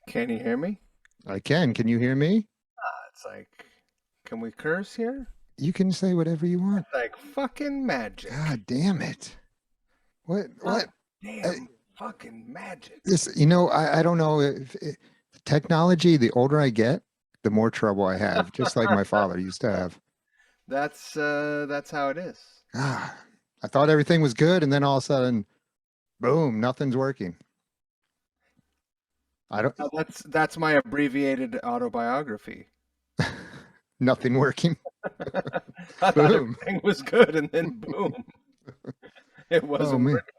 Can you hear me? I can. Can you hear me? It's like, can we curse here? You can say whatever you want. It's like fucking magic. God damn it. What? God What? Uh, damn fucking magic. I don't know if technology, the older I get, the more trouble I have, just like my father used to have. That's how it is. Ah, I thought everything was good, and then all of a sudden, boom, nothing's working. I don't, That's my abbreviated autobiography. nothing working. I thought Boom. everything was good, and then boom, it Oh wasn't man. working.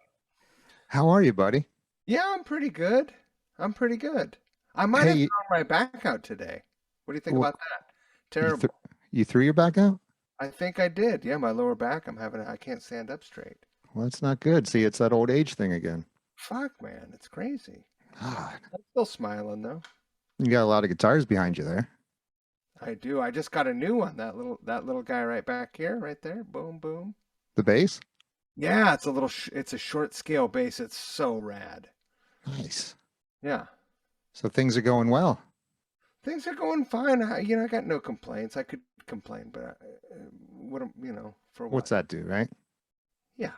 How are you, buddy? Yeah, I'm pretty good. I'm pretty good. I might have Hey, thrown my back out today. What do you think wh- about that? you th Terrible. you threw your back out? I think I did. Yeah, my lower back. I can't stand up straight. Well, that's not good. See, it's that old age thing again. Fuck, man, it's crazy. God, I'm still smiling though. you got a lot of guitars behind you there. I do. I just got a new one. That little guy right back here, right there. Boom, boom. The bass? Yeah, it's a short scale bass. It's so rad. Nice. Yeah. So things are going well. Things are going fine. I got no complaints. I could complain, but for What's what? that do, right? Yeah.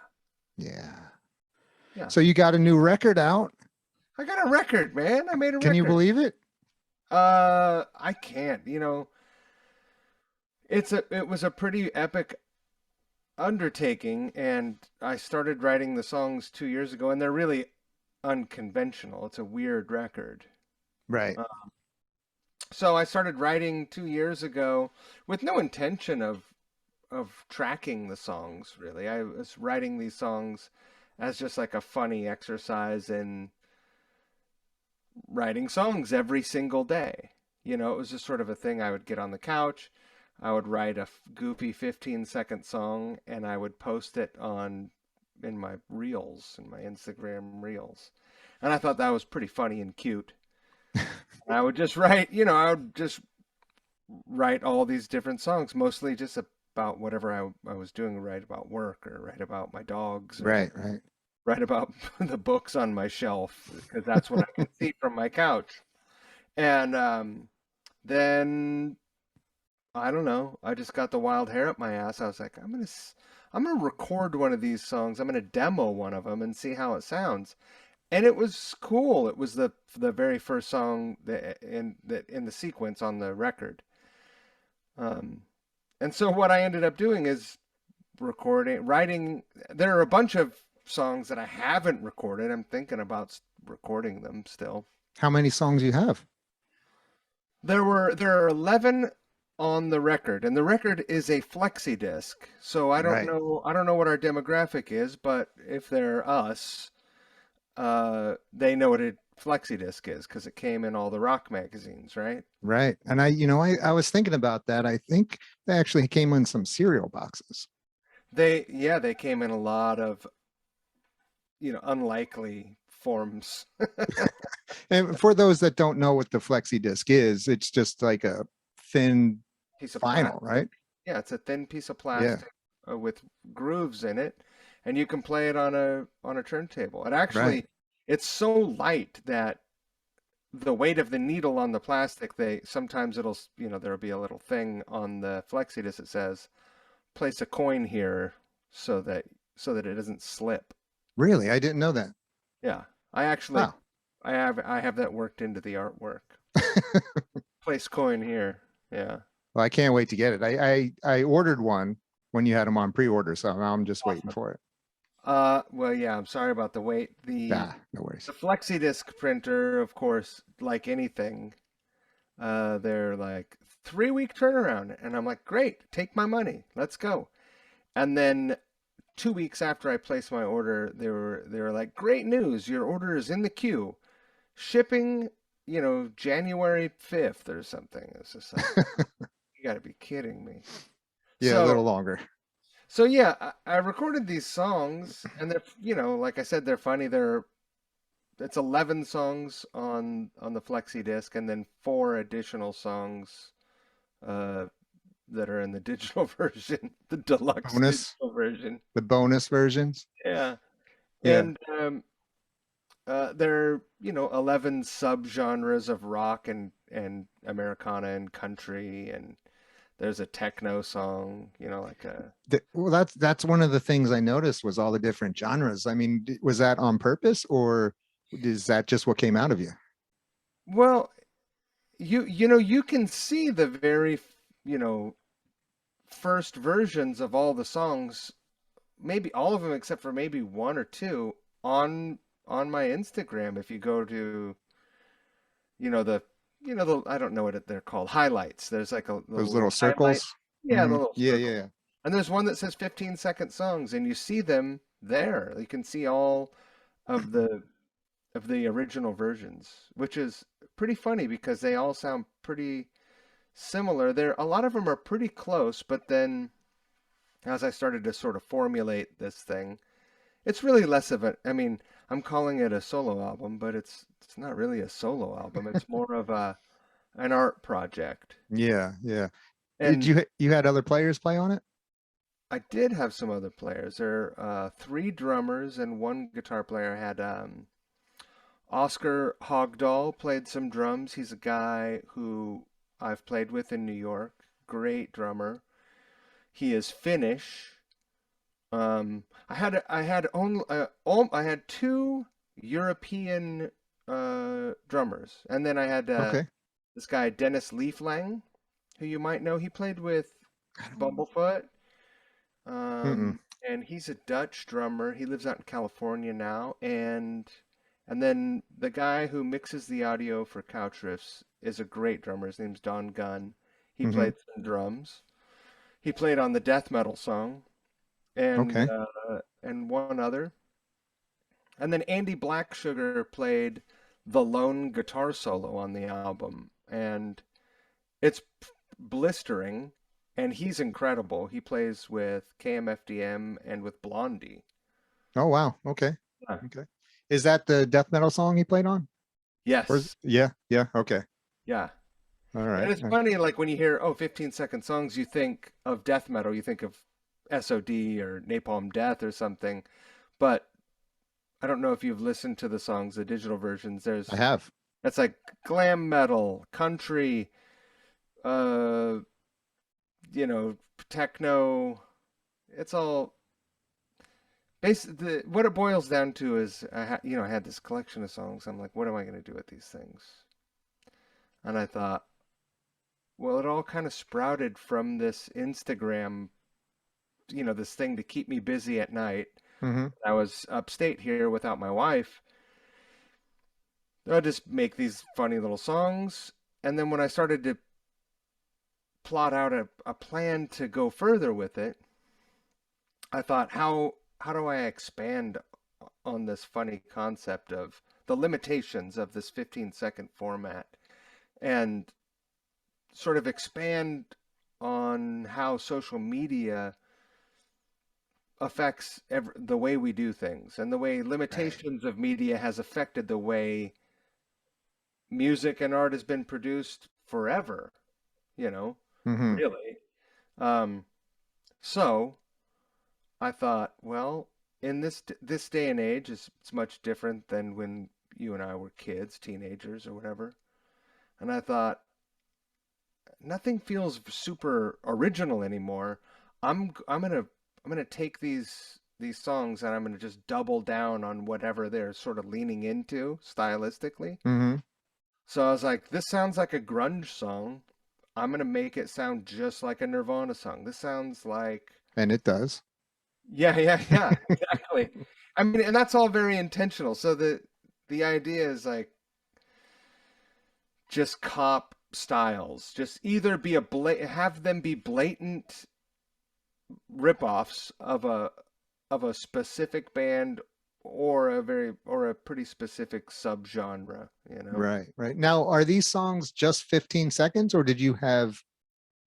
Yeah. Yeah. So you got a new record out. I got a record, man. I made a Can you record. believe it? I can't. It was a pretty epic undertaking, and I started writing the songs 2 years ago, and they're really unconventional. It's a weird record. Right. Uh, so I started writing 2 years ago with no intention of tracking the songs, really. I was writing these songs as just like a funny exercise in writing songs every single day. It was just sort of a thing. I would get on the couch, I would write a goofy 15-second song, and I would post it on in my reels, in my Instagram reels. And I thought that was pretty funny and cute. And I would just write all these different songs, mostly just about whatever I was doing, write about work or write about my dogs or Right, right. write about the books on my shelf because that's what I can see from my couch. And then I don't know. I just got the wild hair up my ass. I was like, I'm gonna record one of these songs. I'm gonna demo one of them and see how it sounds. And it was cool. It was the very first song in the sequence on the record. Um, and so what I ended up doing is writing. There are a bunch of songs that I haven't recorded. I'm thinking about recording them still. How many songs you have? There are 11 on the record, and the record is a flexi disc. So Right. I don't know what our demographic is, but if they're us, they know what a flexi disc is because it came in all the rock magazines, right? Right. And I was thinking about that. I think they actually came in some cereal boxes. They came in a lot of, unlikely forms. And for those that don't know what the flexi disc is, it's just like a thin Piece of vinyl, plastic. right? Yeah, it's a thin piece of Yeah. plastic with grooves in it, and you can play it on a turntable. Right. It's so light that the weight of the needle on the plastic, they sometimes there'll be a little thing on the flexi disc that says, place a coin here so that it doesn't slip. Really? I didn't know that. Yeah. I actually Wow. I have that worked into the artwork. Place coin here. Yeah. Well, I can't wait to get it. I ordered one when you had them on pre-order, so now I'm just waiting Awesome. for it. Well, yeah, I'm sorry about the wait. Ah, no worries. The FlexiDisk printer, of course, like anything, they're like 3 week turnaround, and I'm like, great, take my money, let's go. And then 2 weeks after I placed my order, they were like, great news, your order is in the queue, shipping, January 5th or something. It's just like, you got to be kidding me. Yeah, a So little longer. yeah, I recorded these songs, and they're, like I said, they're funny. It's 11 songs on the flexi disc, and then four additional songs uh, that are in the digital version, the deluxe Bonus, digital version. the bonus versions. Yeah, Yeah. and There are, 11 subgenres of rock and Americana and country, and there's a techno song, like a. Well, that's one of the things I noticed was all the different genres. I mean, was that on purpose or is that just what came out of you? Well, you can see the very, you know, first versions of all the songs, maybe all of them except for maybe one or two on on my Instagram. If you go to, you know, the the I don't know what they're called, highlights. There's like a Those little little highlight. circles? Yeah, the little Yeah, circle. yeah. And there's one that says 15-second songs, and you see them there. You can see all of the original versions, which is pretty funny because they all sound pretty similar. There, a lot of them are pretty close, but then as I started to sort of formulate this thing, it's really less of a. I mean, I'm calling it a solo album, but it's not really a solo album. It's more of a an art project. Yeah, yeah. Did And you had other players play on it? I did have some other players. There are three drummers and one guitar player. I had Oscar Hogdahl played some drums. He's a guy who I've played with in New York. Great drummer. He is Finnish. I had two European drummers, and then I had Okay. this guy Dennis Leaflang, who you might know. He played with I don't. Bumblefoot, Mm-mm. and he's a Dutch drummer. He lives out in California now, and then the guy who mixes the audio for Couch Riffs is a great drummer. His name's Don Gunn. He Mm-hmm. played some drums. He played on the death metal song Okay. and one other. And then Andy Blacksugar played the lone guitar solo on the album, and it's blistering, and he's incredible. He plays with KMFDM and with Blondie. Oh wow. Okay. Yeah. Okay. Is that the death metal song he played on? Yes. Yeah, yeah. Okay. Yeah. All And right. it's funny, like when you hear, 15-second songs, you think of death metal, you think of SOD or Napalm Death or something. But I don't know if you've listened to the songs, the digital versions. I There's have. That's like glam metal, country, uh, techno. It's all what it boils down to is I had this collection of songs. I'm like, what am I going to do with these things? And I thought, well, it all kind of sprouted from this Instagram, this thing to keep me busy at night. Mm-hmm. I was upstate here without my wife. I'll just make these funny little songs. And then when I started to plot out a plan to go further with it, I thought, how do I expand on this funny concept of the limitations of this 15-second format and sort of expand on how social media affects the way we do things and the way Right. limitations of media has affected the way music and art has been produced forever, you know, Mm-hmm. really. Um, so I thought, well, in this day and age, it's much different than when you and I were kids, teenagers, or whatever. And I thought, nothing feels super original anymore. I'm gonna take these songs and I'm gonna just double down on whatever they're sort of leaning into stylistically. Mm-hmm. So I was like, this sounds like a grunge song. I'm gonna make it sound just like a Nirvana song. This sounds like. And it does. Yeah, yeah, yeah, exactly. I mean, and that's all very intentional. So the idea is like just cop styles. Just either have them be blatant ripoffs of a specific band or a pretty specific subgenre, you know. Right, right. Now, are these songs just 15 seconds or did you have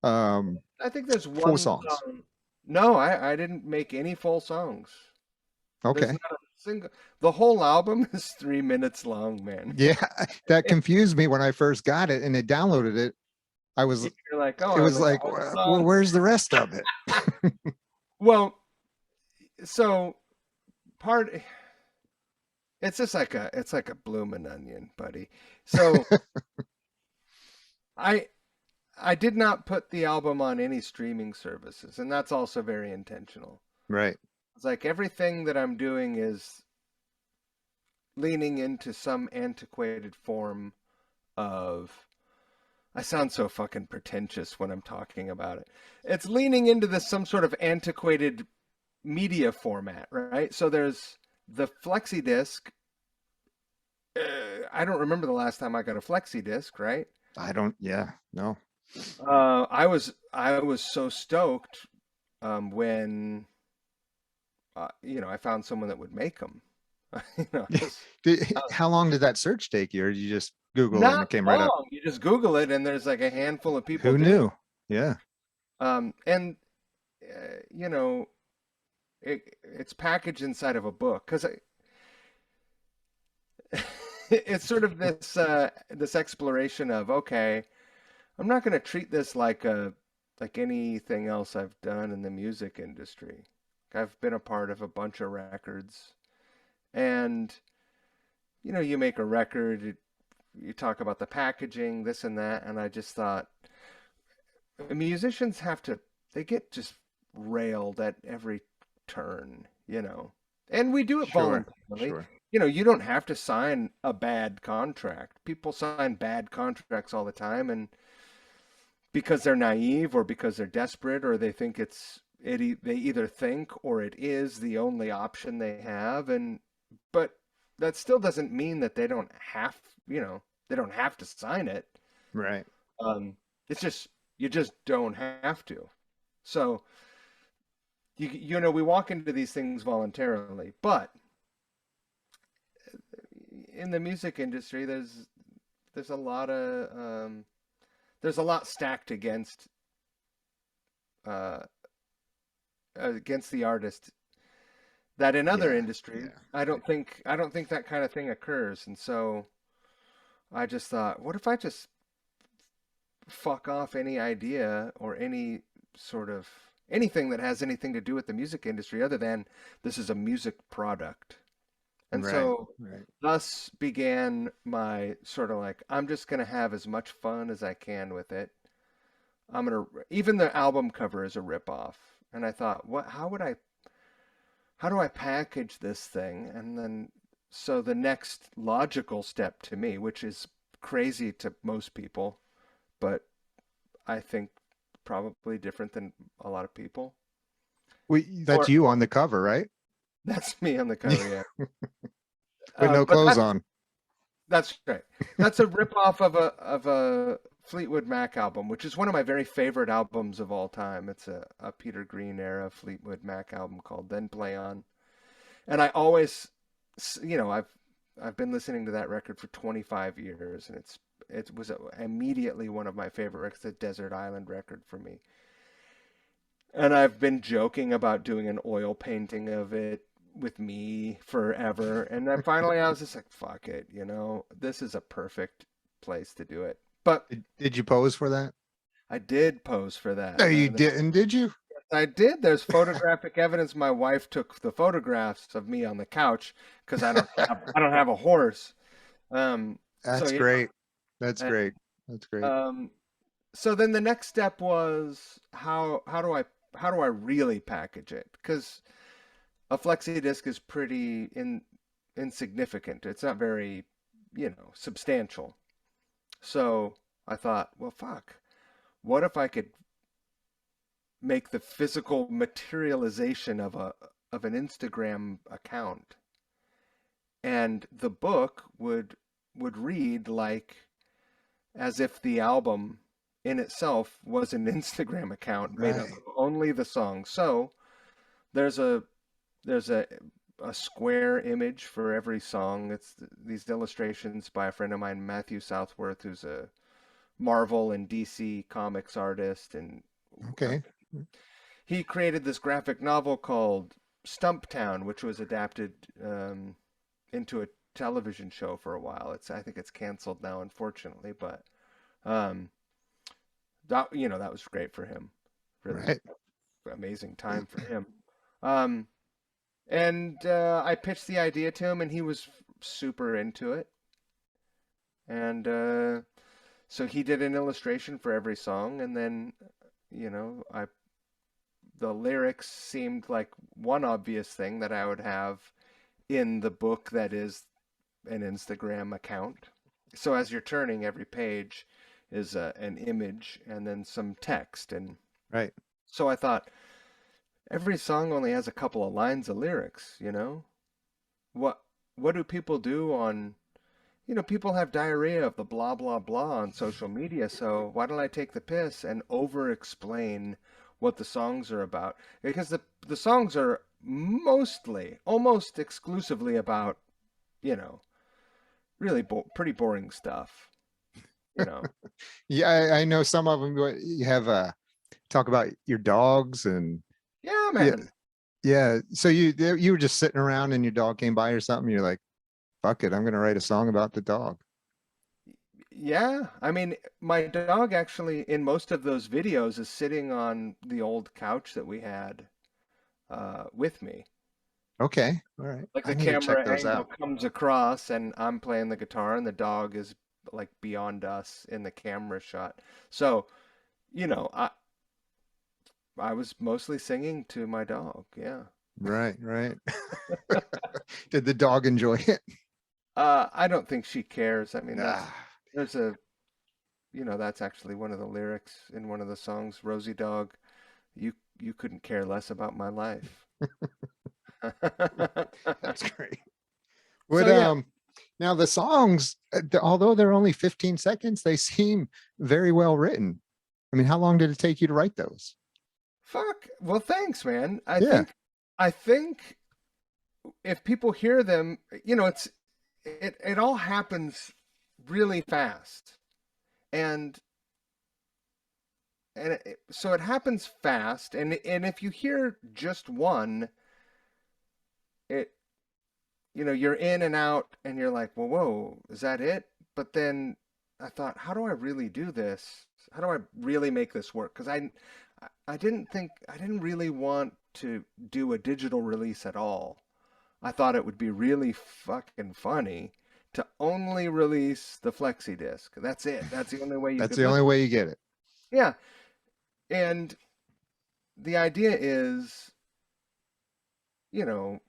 I think there's full one songs? song. No, I didn't make any full songs. There's Okay. not a single. The whole album is 3 minutes long, man. Yeah, that confused me when I first got it and it downloaded it. I was You're like, oh, it I was only got like, one well, song. where's the rest of it? Well, so part It's just like it's like a bloomin' onion, buddy. So I I did not put the album on any streaming services, and that's also very intentional. Right. It's like everything that I'm doing is leaning into some antiquated form of. I sound so fucking pretentious when I'm talking about it. It's leaning into this some sort of antiquated media format, right? So there's the flexi disc. I don't remember the last time I got a flexi disc, right? I don't, yeah, no. I was so stoked when I found someone that would make them. I was How long did that search take you, or did you just Google it and not it came right up? long. You just Google it, and there's like a handful of people Who doing. knew? Yeah. And you know, it's packaged inside of a book because it's sort of this exploration of, okay, I'm not going to treat this like anything else I've done in the music industry. I've been a part of a bunch of records, and you make a record, you talk about the packaging, this and that, and I just thought musicians they get just railed at every turn. And we do it Sure. voluntarily. Sure. You don't have to sign a bad contract. People sign bad contracts all the time, and because they're naive or because they're desperate or they think they either think or it is the only option they have, and but that still doesn't mean that they don't have to sign it. Right. It's just you just don't have to. So we walk into these things voluntarily, but in the music industry, there's a lot of there's a lot stacked uh, against the artist that in other Yeah. industries Yeah. I don't think that kind of thing occurs. And so I just thought, what if I just fuck off any idea or any sort of anything that has anything to do with the music industry other than this is a music product. And Right. so Right. thus began my sort of like, I'm just going to have as much fun as I can with it. Even the album cover is a ripoff. And I thought, how do I package this thing? And then, so the next logical step to me, which is crazy to most people, but I think probably different than a lot of people. That's Or you on the cover, right? that's me on the cover, yeah. With no But clothes on. that's right. That's a ripoff of a Fleetwood Mac album, which is one of my very favorite albums of all time. It's a Peter Green era Fleetwood Mac album called "Then Play On," and I always, I've been listening to that record for 25 years, and it was immediately one of my favorite records, the Desert Island record for me. And I've been joking about doing an oil painting of it with me forever. And then finally I was just like, fuck it, this is a perfect place to do it. But Did you pose for that? I did pose for that. No, you didn't, did you? I did. There's photographic evidence. My wife took the photographs of me on the couch because I don't have a horse. So That's great. That's and, great. That's great. um, so then the next step was how do I really package it? Because a flexi disc is pretty insignificant. It's not very, substantial. So I thought, well, fuck. What if I could make the physical materialization of an Instagram account, and the book would read like as if the album in itself was an Instagram account made up Right. of only the songs. So there's a there's a square image for every song. It's these illustrations by a friend of mine, Matthew Southworth, who's a Marvel and DC comics artist, and uh, Okay. he created this graphic novel called Stumptown, which was adapted into a television show for a while. I think it's canceled now, unfortunately, but um, that was great for him. Really Right. amazing time for him. Um, and I pitched the idea to him, and he was super into it. And so he did an illustration for every song, and then, I the lyrics seemed like one obvious thing that I would have in the book that is an Instagram account. So as you're turning, every page is an image and then some text. And Right. so I thought, every song only has a couple of lines of lyrics, you know? What what do people do on, people have diarrhea of the blah blah blah on social media, so why don't I take the piss and over explain what the songs are about? Because the songs are mostly, almost exclusively about, you know, really pretty boring stuff, you know. Yeah, I know some of them. You have talk about your dogs and Yeah, yeah, man. yeah. So you were just sitting around and your dog came by or something. You're like, fuck it, I'm gonna write a song about the dog. Yeah, I mean, my dog actually in most of those videos is sitting on the old couch that we had with me. Okay, all right. Like I the need to check camera those angle out. comes across and I'm playing the guitar and the dog is like beyond us in the camera shot. So, you know, I was mostly singing to my dog. Yeah. Right, right. Did the dog enjoy it? I don't think she cares. I mean, Ah, there's a, that's actually one of the lyrics in one of the songs, Rosie Dog, you couldn't care less about my life. that's great. So Would yeah, now the songs, although they're only 15 seconds, they seem very well written. I mean, how long did it take you to write those? fuck. Well, thanks, man. Yeah. I think if people hear them, it all happens really fast. And so it happens fast, and if you hear just one, it you're in and out and you're like, "Whoa, whoa, is that it?" But then I thought, "How do I really do this? How do I really make this work?" Because I didn't really want to do a digital release at all. I thought it would be really fucking funny to only release the flexi disc. That's it. That's the only way you That's could the only listen. way you get it. Yeah. And the idea is, you know,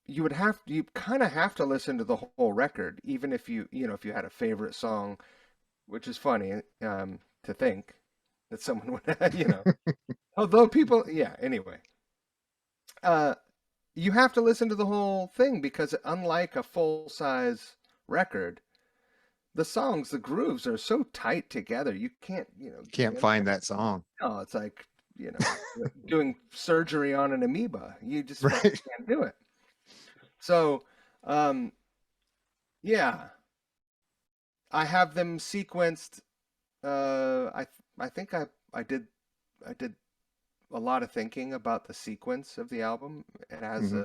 you kind of have to listen to the whole record, even if if you had a favorite song, which is funny to think that someone would, although people, yeah, anyway. Uh, you have to listen to the whole thing because unlike a full-size record, the songs, the grooves are so tight together. You can't, Can't find that song. no, it's like, doing surgery on an amoeba. You just fucking Right. can't do it. So, um, yeah, I have them sequenced. I think I did a lot of thinking about the sequence of the album. Hmm.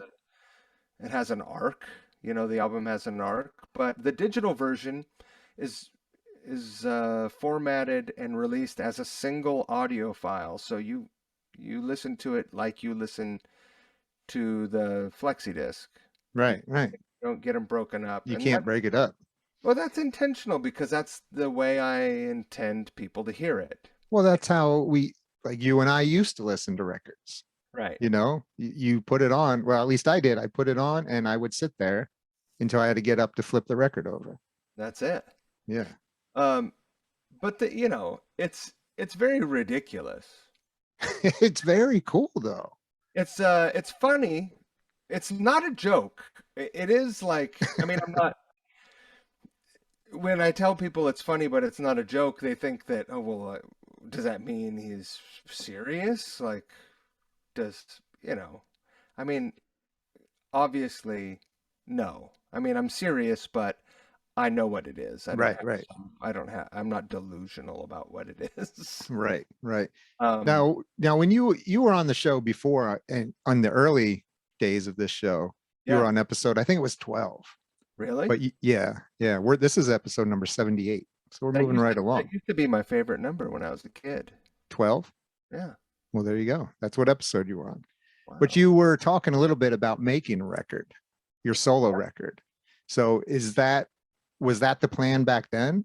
It has an arc. The album has an arc, but the digital version is formatted and released as a single audio file. So you listen to it like you listen to the flexi disc. You Right, right. don't get them broken up, You and can't break it up. that's intentional because that's the way I intend people to hear it. Well, that's how we, like you and I used to listen to records. Right. You put it on. Well, at least I did. I put it on and I would sit there until I had to get up to flip the record over. That's it. Yeah. Um, but it's very ridiculous. It's very cool though. It's funny. It's not a joke. It is like, I mean, I'm not when I tell people it's funny, but it's not a joke, they think that, oh, well, does that mean he's serious? Like, does, I mean, obviously, no. I mean, I'm serious, but I know what it is. Right, right, I'm not delusional about what it is. right, right. Um, Now, when you were on the show before, and on the early days of this show, you were yeah, on episode, I think it was 12. really? But yeah, yeah, we're this is episode number 78. So we're moving right That along. used to be my favorite number when I was a kid. 12. Yeah. Well, there you go. That's what episode you were on. But Wow. you were talking a little bit about making a record, your solo record. So was that the plan back then?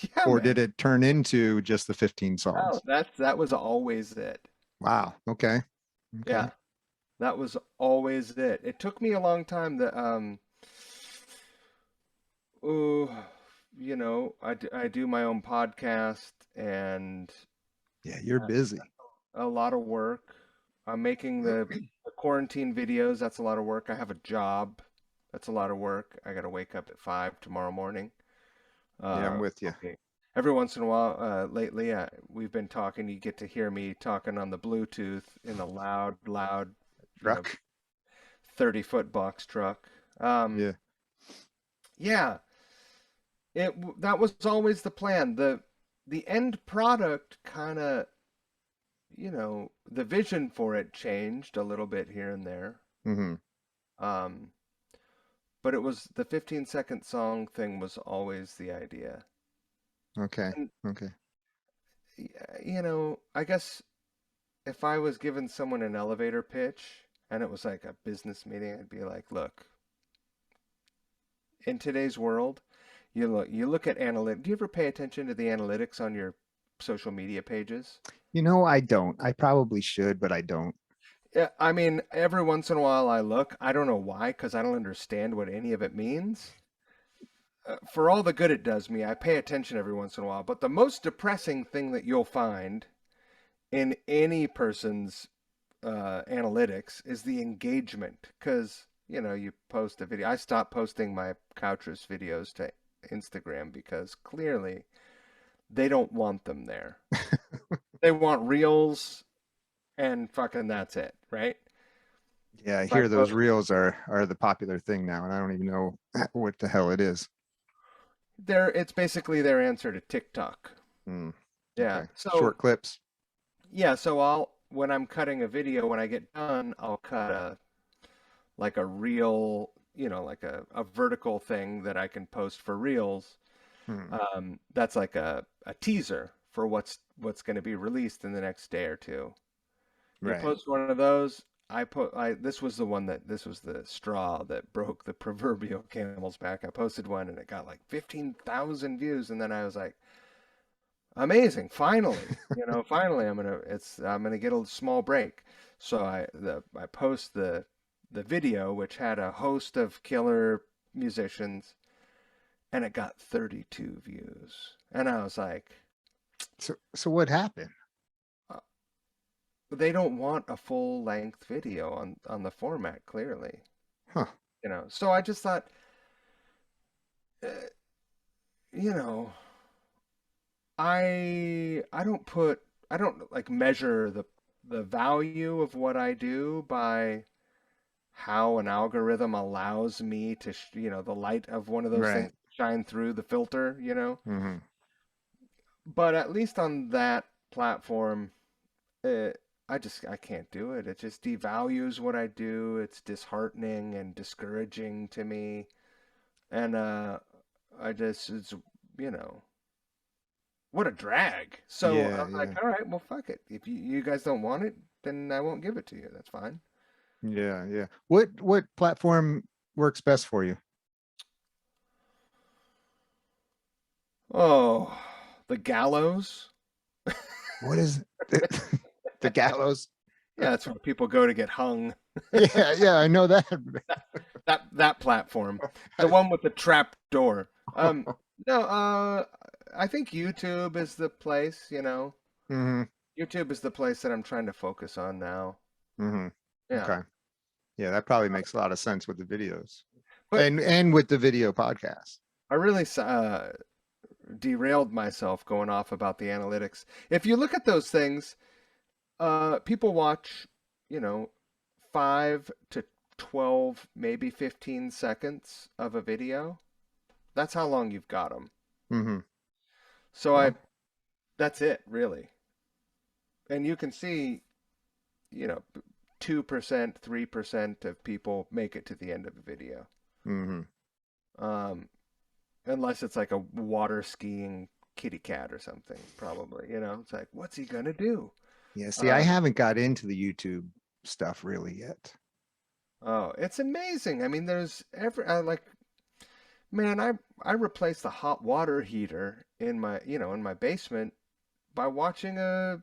Yeah, Or man. did it turn into just the 15 Oh, songs? that was always it. Wow. Okay. Okay. Yeah, that was always it. It took me a long time to oh, I do my own podcast and Yeah, you're uh, busy. a lot of work. I'm making the quarantine videos. That's a lot of work. I have a job. That's a lot of work. I got to wake up at 5 tomorrow morning. Yeah, I'm with you. Okay. Every once in a while, lately, we've been talking. You get to hear me talking on the Bluetooth in a loud, you know, Truck. 30-foot box truck. Um, Yeah. yeah, that was always the plan. The end product kind of, the vision for it changed a little bit here and there. Hmm. Um, but it was the 15-second song thing was always the idea. Okay. And, Okay. I guess if I was giving someone an elevator pitch and it was like a business meeting, I'd be like, look, in today's world, you look at analytics. Do you ever pay attention to the analytics on your social media pages? I don't. I probably should, but I don't. Yeah, I mean, every once in a while I look. I don't know why, because I don't understand what any of it means. For all the good it does me, I pay attention every once in a while. But the most depressing thing that you'll find in any person's analytics is the engagement. Because, you post a video. I stopped posting my Couchers videos to Instagram because clearly they don't want them there. They want reels and fucking that's it, right? Yeah, I If I hear those post reels are the popular thing now, and I don't even know what the hell it is. it's basically their answer to TikTok. Hmm. Yeah. Okay. So Short clips. yeah, so when I'm cutting a video, when I get done, I'll cut like a reel, like a vertical thing that I can post for reels. Hmm. That's like a teaser for what's going to be released in the next day or two. You Right. post one of those. This was this was the straw that broke the proverbial camel's back. I posted one and it got like 15,000 views, and then I was like, amazing, finally, finally I'm gonna get a small break. So I post the video, which had a host of killer musicians, and it got 32 views, and I was like, So what happened? uh, they don't want a full length video on the format, clearly. Huh. So I just thought, uh, you know I don't like measure the value of what I do by how an algorithm allows me to the light of one of those things Right. shine through the filter. Hmm. But at least on that platform, uh, I can't do it. It just devalues what I do. It's disheartening and discouraging to me. And I just it's you know what a drag. So Yeah, I'm like, yeah. all right, well, fuck it. If you guys don't want it, then I won't give it to you. That's fine. Yeah, yeah. What platform works best for you? Oh, the gallows. What is it? The gallows? Yeah, that's where people go to get hung. Yeah, yeah, I know that. That platform, the one with the trap door. No, I think YouTube is the place. Hmm. YouTube is the place that I'm trying to focus on now. Hmm. Yeah. Okay. Yeah, that probably makes a lot of sense with the videos But and with the video podcast. I really derailed myself going off about the analytics. If you look at those things, people watch, you know, 5 to 12, maybe 15 seconds of a video. That's how long you've got them. Hmm. So Well, that's it, really. And you can see, 2%, 3% of people make it to the end of a video. hmm. Um, unless it's like a water skiing kitty cat or something, probably. It's like, what's he gonna do? Yeah, see, I Um, haven't got into the YouTube stuff really yet. oh, it's amazing. I mean, there's every like Man, I replaced the hot water heater in my, in my basement by watching a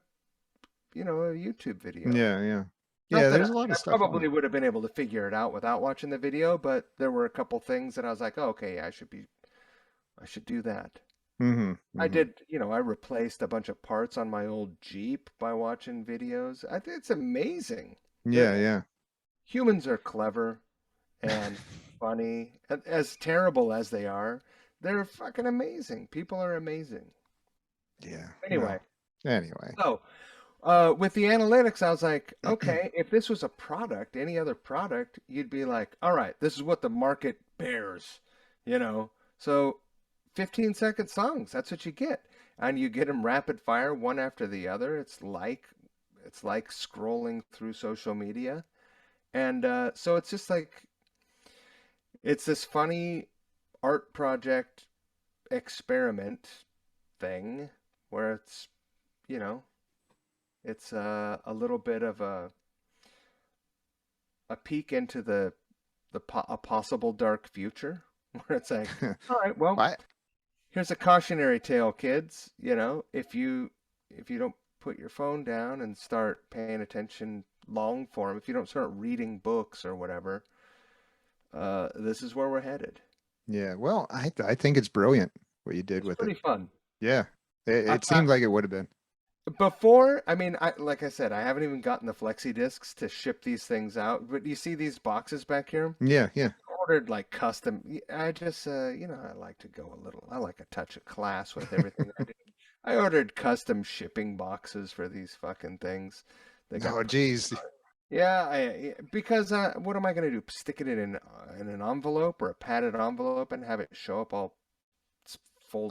YouTube video. Yeah, yeah. Not Yeah, that there's a lot I of stuff on probably there. would have been able to figure it out without watching the video, but there were a couple things that I was like, oh, okay, yeah, I should do that. Hmm, I hmm. did, I replaced a bunch of parts on my old Jeep by watching videos. I think it's amazing. Yeah, The yeah. humans are clever and funny, and as terrible as they are, they're fucking amazing. People are amazing. Yeah. Anyway, Well, anyway. so with the analytics, I was like, okay, if this was a product, any other product, you'd be like, all right, this is what the market bears, you know. So 15-second songs, that's what you get. And you get them rapid fire one after the other. It's like scrolling through social media. And so it's just like it's this funny art project experiment thing where you know, it's a little bit of a peek into a possible dark future where it's like, all right, well, I here's a cautionary tale, kids. If you don't put your phone down and start paying attention long form, if you don't start reading books or whatever, this is where we're headed. yeah, well, I think it's brilliant what you did It's with it. pretty fun. Yeah. It I, seemed like it would have been. Before, I mean, like I said, I haven't even gotten the flexi discs to ship these things out. But you see these boxes back here? Yeah, yeah. Ordered like custom. I just, I like to go a little. I like a touch of class with everything I do. I ordered custom shipping boxes for these fucking things. They got, Oh, geez. yeah, because what am I gonna do? Stick it in an envelope or a padded envelope and have it show up all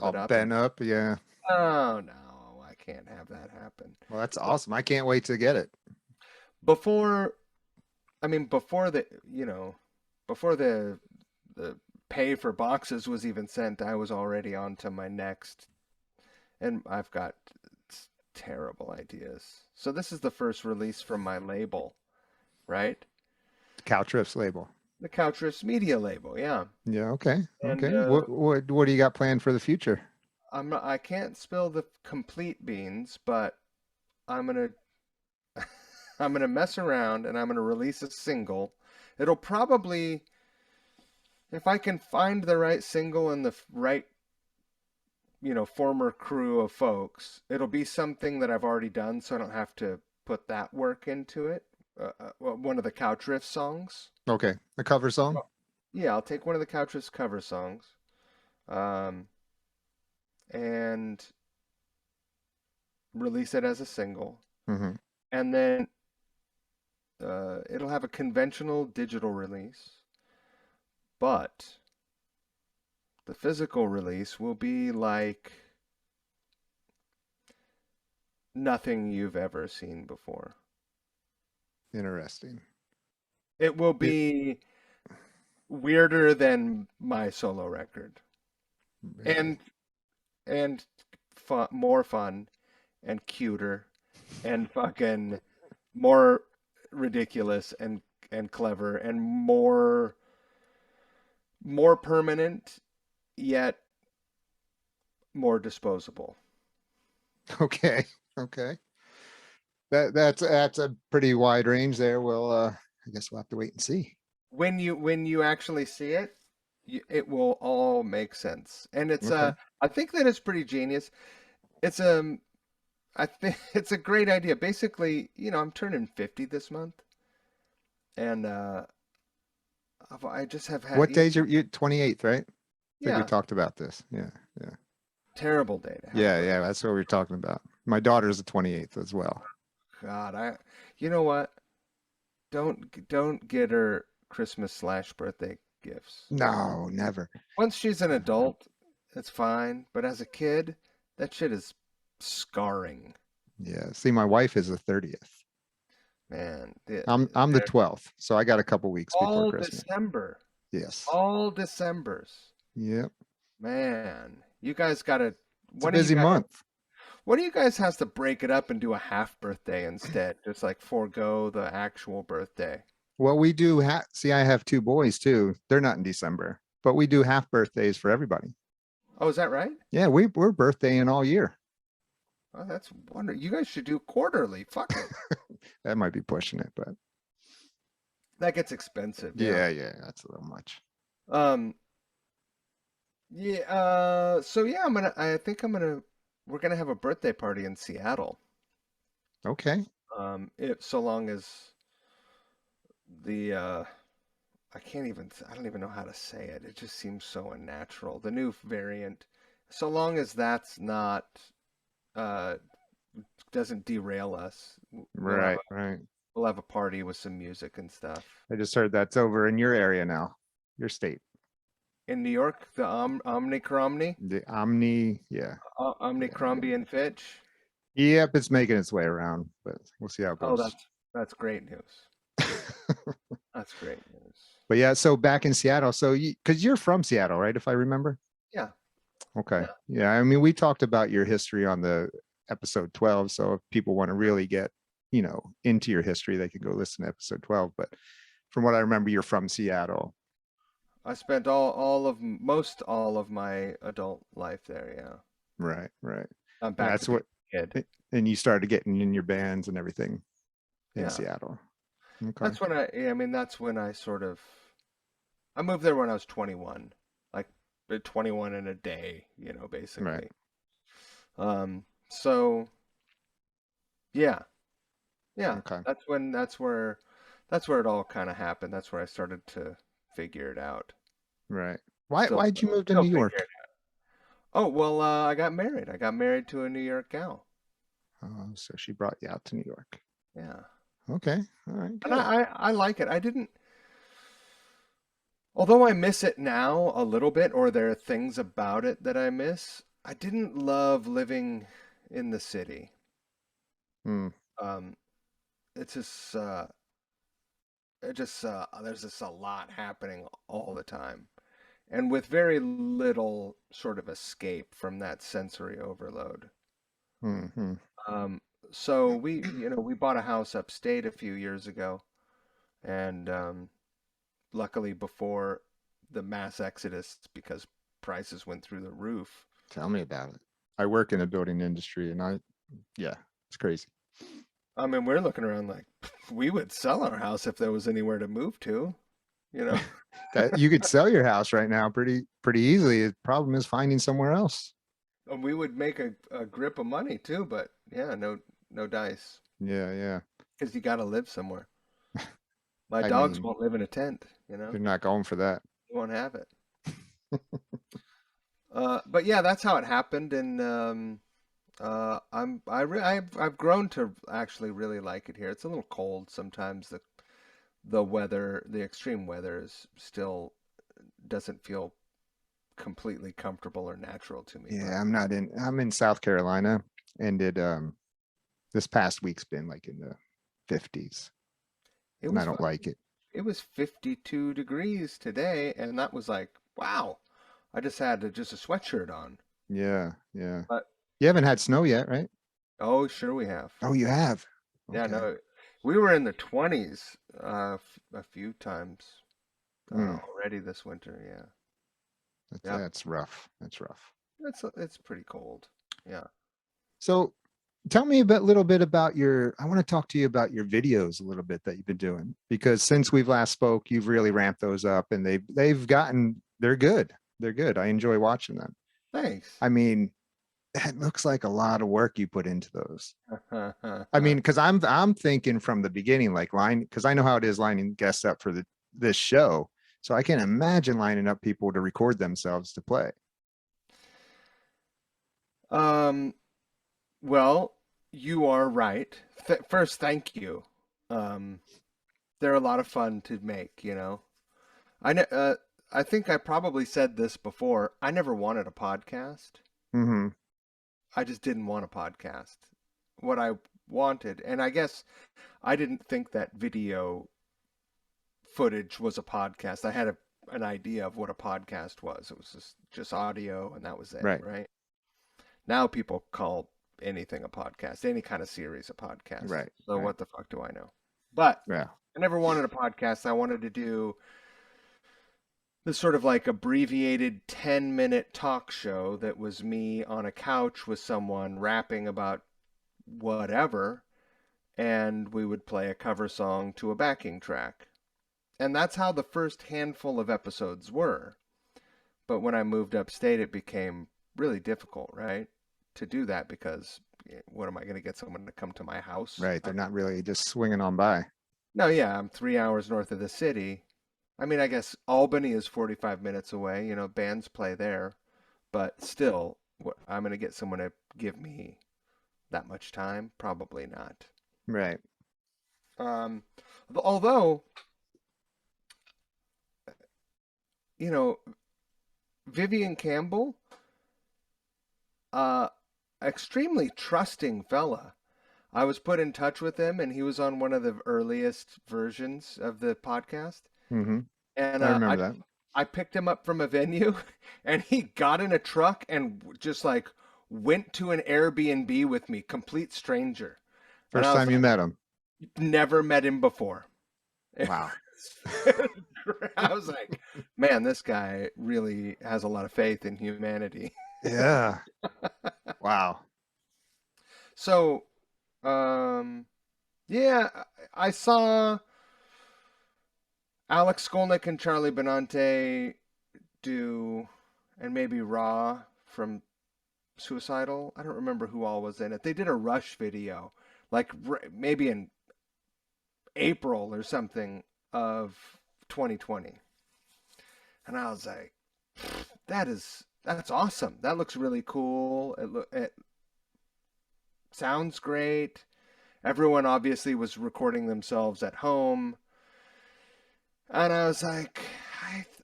All folded up and bent up. Yeah. oh no, I can't have that happen. Well, that's So awesome. I can't wait to get it. before I mean, before the pay for boxes was even sent, I was already on to my next, and I've got terrible ideas. So this is the first release from my label, right? Couch Riffs label. The Couchris Media label, yeah. Yeah, okay. And Okay. What do you got planned for the future? I can't spill the complete beans, but I'm gonna I'm gonna mess around and I'm gonna release a single. It'll probably, if I can find the right single and the right, former crew of folks, it'll be something that I've already done, so I don't have to put that work into it. Well, one of the Couch Riff songs. Okay. A cover song? Oh, yeah, I'll take one of the Couch Riffs cover songs, um, and release it as a single, Hmm. and then it'll have a conventional digital release, but the physical release will be like nothing you've ever seen before. Interesting. It will It, be weirder than my solo record, really. and more fun, and cuter, and fucking more ridiculous, and clever, and more permanent, yet more disposable. Okay. Okay. That's a pretty wide range there. Well, I guess we'll have to wait and see. When you actually see it, it will all make sense, and Okay. I think that it's pretty genius. It's I think it's a great idea. Basically, I'm turning 50 this month, and I just have had, What day's you 28th, right? I think we yeah, talked about this. Yeah. Yeah. terrible day to have a Yeah, birthday. yeah, that's what we were talking about. My daughter's the 28th as well. God, you know what? Don't get her Christmas/birthday gifts. No, never. Once she's an Never. adult, it's fine, but as a kid, that shit is scarring, Yeah. See, my wife is the 30th. man. I'm the 12th, so I got a couple weeks before All Christmas. December, Yes. all Decembers, Yep. man. You guys gotta. It's a One of you busy guys. month. One of you guys has to break it up and do a half birthday instead. Just like forego the actual birthday. Well, we do see, I have two boys too. They're not in December. but we do half birthdays for everybody. Oh, is that right? Yeah, we're birthdaying all year. Oh, that's wonder. You guys should do quarterly. Fuck it. That might be pushing it, but That gets expensive. Yeah. yeah, yeah, that's a little much. Um. Yeah. So yeah, I think We're gonna have a birthday party in Seattle. Okay, If so long as the I don't even know how to say it. It just seems so unnatural. The new variant, so long as that's not uh doesn't derail us, right, right. we'll have a party with some music and stuff. I just heard that's over in your area now, your state. In New York, the Omnicromny, The Omni, yeah, yeah, yeah. Omnicromby and Fitch. Yep, it's making its way around, but we'll see how it Oh, goes. that's great news. That's great news. But yeah, so back in Seattle, so you, because you're from Seattle, right? If I remember. Yeah, Okay. yeah. Yeah, I mean, we talked about your history on the episode 12, so if people want to really get, into your history, they can go listen to episode 12. But from what I remember, you're from Seattle. I spent most all of my adult life there. Yeah, Right, right. I'm And back to that's being what, a kid. and you started getting in your bands and everything in Yeah, Seattle. Okay. that's when yeah, I mean, that's when I moved there when I was 21, like 21 in a day, Right, basically. So yeah, yeah, okay, that's where it all kind of happened. That's where I started to figure it out. right. Still, Why'd you move to still New figure York? it out. Oh, well, I got married. I got married to a New York gal. Oh, so she brought you out to New York. Yeah. Okay. All right, And good. I like it. Although I miss it now a little bit, or there are things about it that I miss, I didn't love living in the city. Hmm. Um, it's there's just a lot happening all the time, and with very little sort of escape from that sensory overload. Hmm. Um, so we bought a house upstate a few years ago, and luckily before the mass exodus because prices went through the roof. Tell me about it. I work in the building industry and yeah, it's crazy. I mean, we're looking around like we would sell our house if there was anywhere to move to, you know? That you could sell your house right now pretty easily. The problem is finding somewhere else. And we would make a grip of money too, but yeah, no dice Yeah, yeah. because you got to live somewhere. My I dogs mean, won't live in a tent, they're not going for that. they won't have it. But yeah, that's how it happened, and I've grown to actually really like it here. It's a little cold sometimes. The weather, the extreme weather is still doesn't feel completely comfortable or natural to me, but Yeah, I'm in South Carolina and this past week's been like in the 50s it and I was don't like it. it was 52 degrees today, and that was like, wow. I just had just a sweatshirt on. Yeah, yeah. But You haven't had snow yet, right? oh, sure we have. Oh, you have. Yeah, Okay. no, we were in the 20s a few times Hmm. already this winter. Yeah, yeah, That's rough. That's rough. it's pretty cold. Yeah. So tell me a little bit about I want to talk to you about your videos a little bit that you've been doing because since we've last spoke, you've really ramped those up and they're good. They're good. I enjoy watching them. Thanks. I mean, it looks like a lot of work you put into those. I mean, because I'm thinking from the beginning, like because I know how it is lining guests up for this show. So I can imagine lining up people to record themselves to play. Um, well, you are right. First, thank you. Um, they're a lot of fun to make. I know, I think I probably said this before. I never wanted a podcast. Hmm. I just didn't want a podcast. What I wanted, and I guess I didn't think that video footage was a podcast. I had an idea of what a podcast was. It was just audio, and that was it, Right. right? Now people call anything a podcast, any kind of series a podcast. Right. So Right. what the fuck do I know? But Yeah. I never wanted a podcast. I wanted to do this sort of like abbreviated 10-minute talk show that was me on a couch with someone rapping about whatever, and we would play a cover song to a backing track. And that's how the first handful of episodes were. But when I moved upstate, it became really difficult, right? To do that because what am I going to get someone to come to my house? Right. They're not really just swinging on by. No, yeah, I'm 3 hours north of the city. I mean, I guess Albany is 45 minutes away. You know, bands play there, but still, I'm going to get someone to give me that much time? Probably not. Right. Um, although, you know, Vivian Campbell, uh, extremely trusting fella. I was put in touch with him, and he was on one of the earliest versions of the podcast. Hmm. And I remember that. I picked him up from a venue, and he got in a truck and just like went to an Airbnb with me, complete stranger. And First I was time you like, met him. never met him before. Wow. I was like, man, this guy really has a lot of faith in humanity. Yeah. Wow. So, um, yeah, I saw Alex Skolnick and Charlie Benante do, and maybe Raw from Suicidal. I don't remember who all was in it. They did a Rush video, like maybe in April or something of 2020. And I was like, that's awesome. That looks really cool. It sounds great. Everyone obviously was recording themselves at home. And I was like,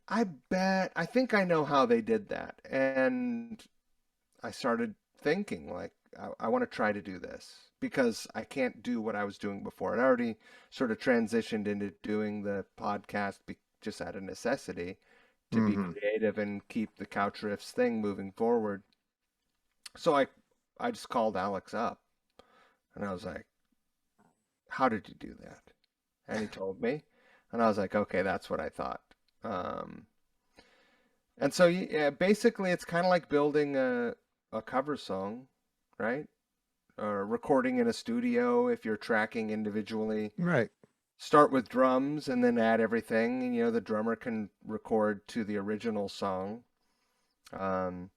I think I know how they did that. And I started thinking like I want to try to do this because I can't do what I was doing before. I already sort of transitioned into doing the podcast just out of necessity to be Hmm. creative and keep the Couch Riffs thing moving forward. So I just called Alex up and I was like, "How did you do that?" And he told me, and I was like, "Okay, that's what I thought." Um, and so yeah, basically, it's kind of like building a cover song, right? Or recording in a studio if you're tracking individually. Right. Start with drums and then add everything. And, you know, the drummer can record to the original song. Um,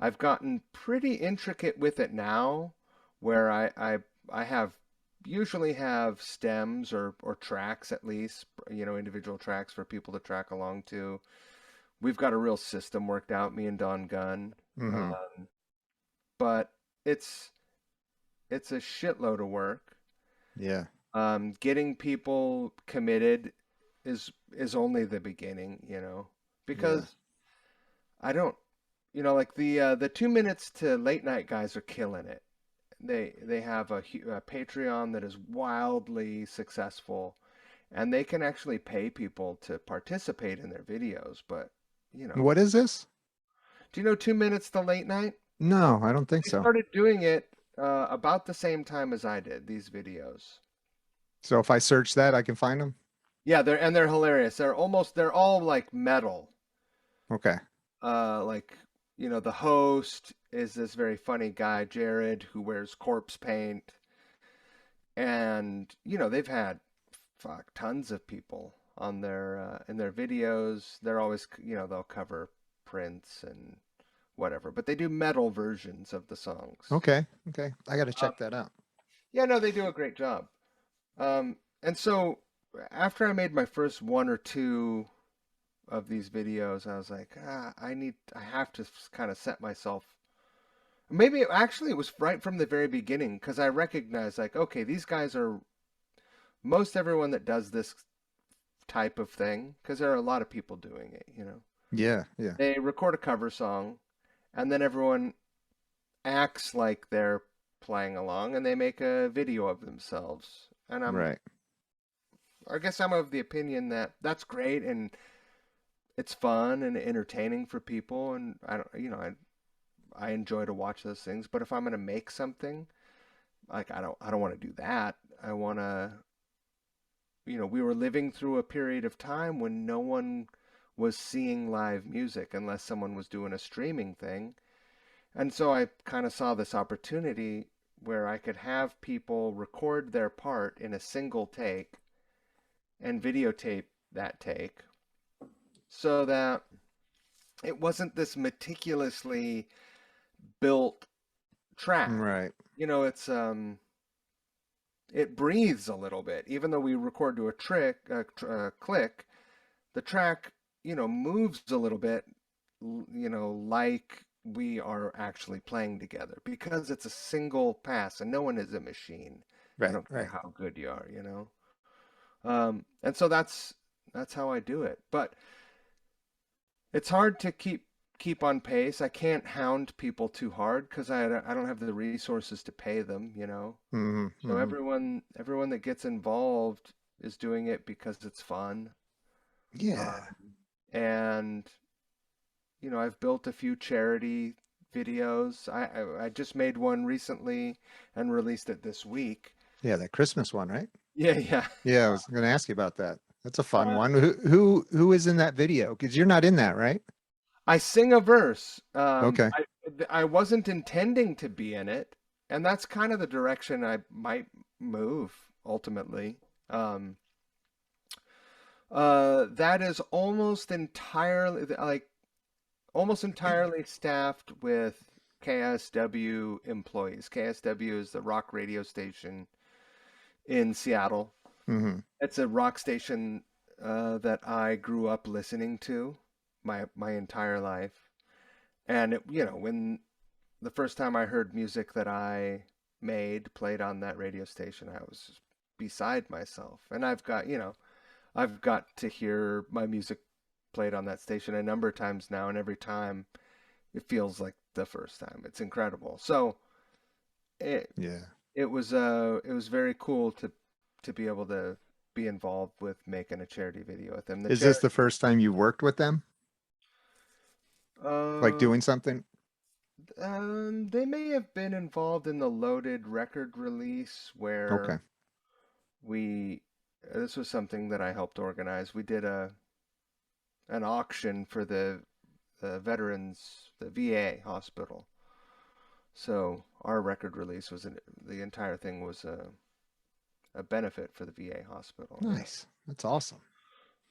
I've gotten pretty intricate with it now, where I have usually have stems or tracks at least, you know, individual tracks for people to track along to. We've got a real system worked out, me and Don Gunn. Hmm. Um, but it's it's a shitload of work. Yeah. Getting people committed is only the beginning, you know, Yeah. because I don't, you know, like the 2 minutes to late night guys are killing it. They have a Patreon that is wildly successful, and they can actually pay people to participate in their videos. But you know, What is this? do you know 2 minutes to late night? No, I don't think They so. started doing it about the same time as I did these videos. So if I search that, I can find them. Yeah, they're hilarious. They're all like metal. Okay. Like you know, the host is this very funny guy, Jared, who wears corpse paint, and you know they've had tons of people on their in their videos. They're always you know they'll cover Prince and whatever, but they do metal versions of the songs. Okay. Okay. I got to Um, check that out. yeah, no, they do a great job. And so after I made my first one or two of these videos, I was like, I have to kind of set myself. Maybe it was right from the very beginning because I recognized like, okay, these guys are most everyone that does this type of thing, because there are a lot of people doing it, you know. Yeah. Yeah. They record a cover song and then everyone acts like they're playing along and they make a video of themselves. And Right. I guess I'm of the opinion that that's great and it's fun and entertaining for people and I don't you know I enjoy to watch those things, but if I'm gonna make something, like I don't want to do that. I want to, you know, we were living through a period of time when no one was seeing live music unless someone was doing a streaming thing. And so I kind of saw this opportunity where I could have people record their part in a single take and videotape that take so that it wasn't this meticulously built track. Right. It breathes a little bit. Even though we record to a click, the track, moves a little bit, like we are actually playing together because it's a single pass and no one is a machine. I Right. don't care Right. how good you are. And so that's how I do it. But it's hard to keep on pace. I can't hound people too hard because I don't have the resources to pay them. Hmm. So Hmm. everyone that gets involved is doing it because it's fun. Yeah. Um, and I've built a few charity videos. I just made one recently and released it this week. Yeah. That Christmas one, right? Yeah, yeah. Yeah. I was going to ask you about that. That's a fun Uh, one. Who is in that video? Because you're not in that, right? I sing a verse. Okay. I wasn't intending to be in it, and that's kind of the direction I might move ultimately. Um, that is almost entirely staffed with KSW employees. KSW is the rock radio station in Seattle. Hmm. It's a rock station that I grew up listening to my entire life. And when the first time I heard music that I made played on that radio station, I was beside myself. And I've got to hear my music played on that station a number of times now, and every time it feels like the first time. It's incredible. So it Yeah. it was very cool to be able to be involved with making a charity video with them. The Is this charity, the first time you worked with them? Like uh, doing something? they may have been involved in the Loaded record release Okay. where we this was something that I helped organize. We did an auction for the veterans, the VA hospital. So our record release the entire thing was a benefit for the VA hospital. Yeah. Nice. That's awesome.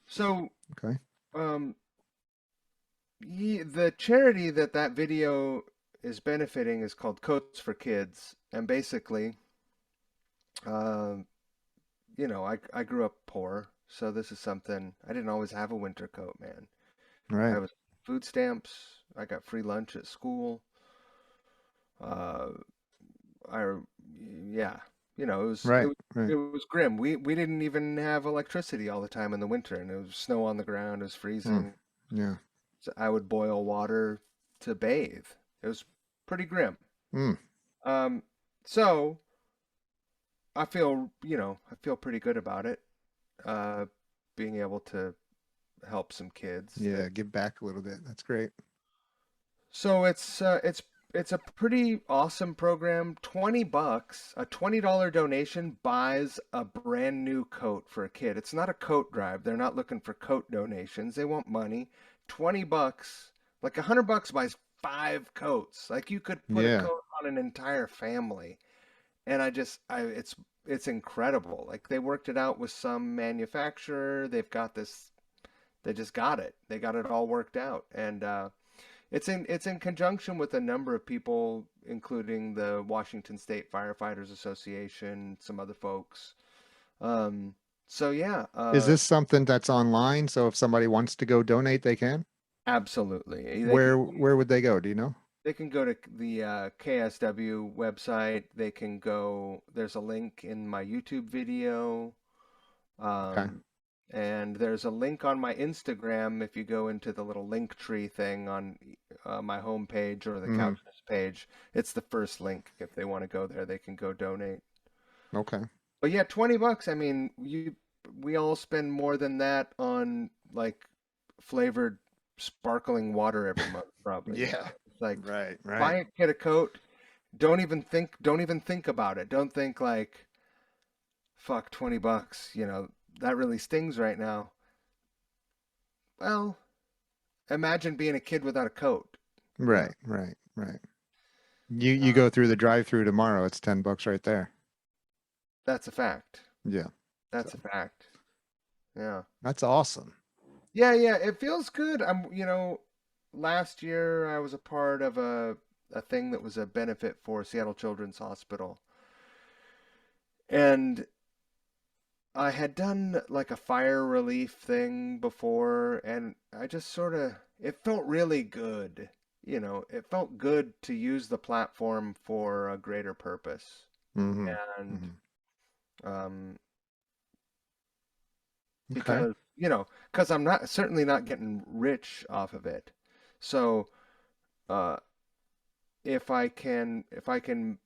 So Okay. um, the charity that video is benefiting is called Coats for Kids, and basically, um, I grew up poor, so this is something I didn't always have a winter coat, man. I Right. was food stamps. I got free lunch at school. Uh, I yeah, it was it Right. was Right. it was grim. We didn't even have electricity all the time in the winter, and it was snow on the ground. It was Mm. freezing. Yeah. So I would boil water to bathe. It was pretty grim. Mm. Um, so I feel pretty good about it. Uh, being able to help some kids that Yeah. Give back a little bit. That's great. So it's a pretty awesome program. $20, a $20 donation buys a brand new coat for a kid. It's not a coat drive. They're not looking for coat donations. They want money. $20, like $100 buys 5 coats. Like you could put a Yeah. coat on an entire family. And it's incredible. Like they worked it out with some manufacturer. They just got it. They got it all worked out. And it's in conjunction with a number of people, including the Washington State Firefighters Association, some other folks. Um, so yeah, Is this something that's online? So if somebody wants to go donate, they can? absolutely. Where would they go? Do you know? They can go to the KSW website. They can go. There's a link in my YouTube video. Okay. Um, and there's a link on my Instagram if you go into the little link tree thing on my homepage or the Hmm. Couches page. It's the first link. If they want to go there, they can go donate. Okay. But yeah, $20. I mean, we all spend more than that on like flavored sparkling water every month, probably. Yeah. It's like Right. buy Right. a kid a coat. Don't even think about it. Don't think like, fuck, $20. That really stings right now. Well, imagine being a kid without a coat. You know, Right, right, right. You uh, go through the drive-through tomorrow, it's $10 right there. that's a fact. Yeah. So That's a fact. Yeah. that's awesome. Yeah, yeah, it feels good. Last year I was a part of a thing that was a benefit for Seattle Children's Hospital. And I had done like a fire relief thing before, and I just sort of, it felt really good. It felt good to use the platform for a greater purpose. Hmm. And Hmm. um, Okay. because I'm not certainly not getting rich off of it. So uh, if I can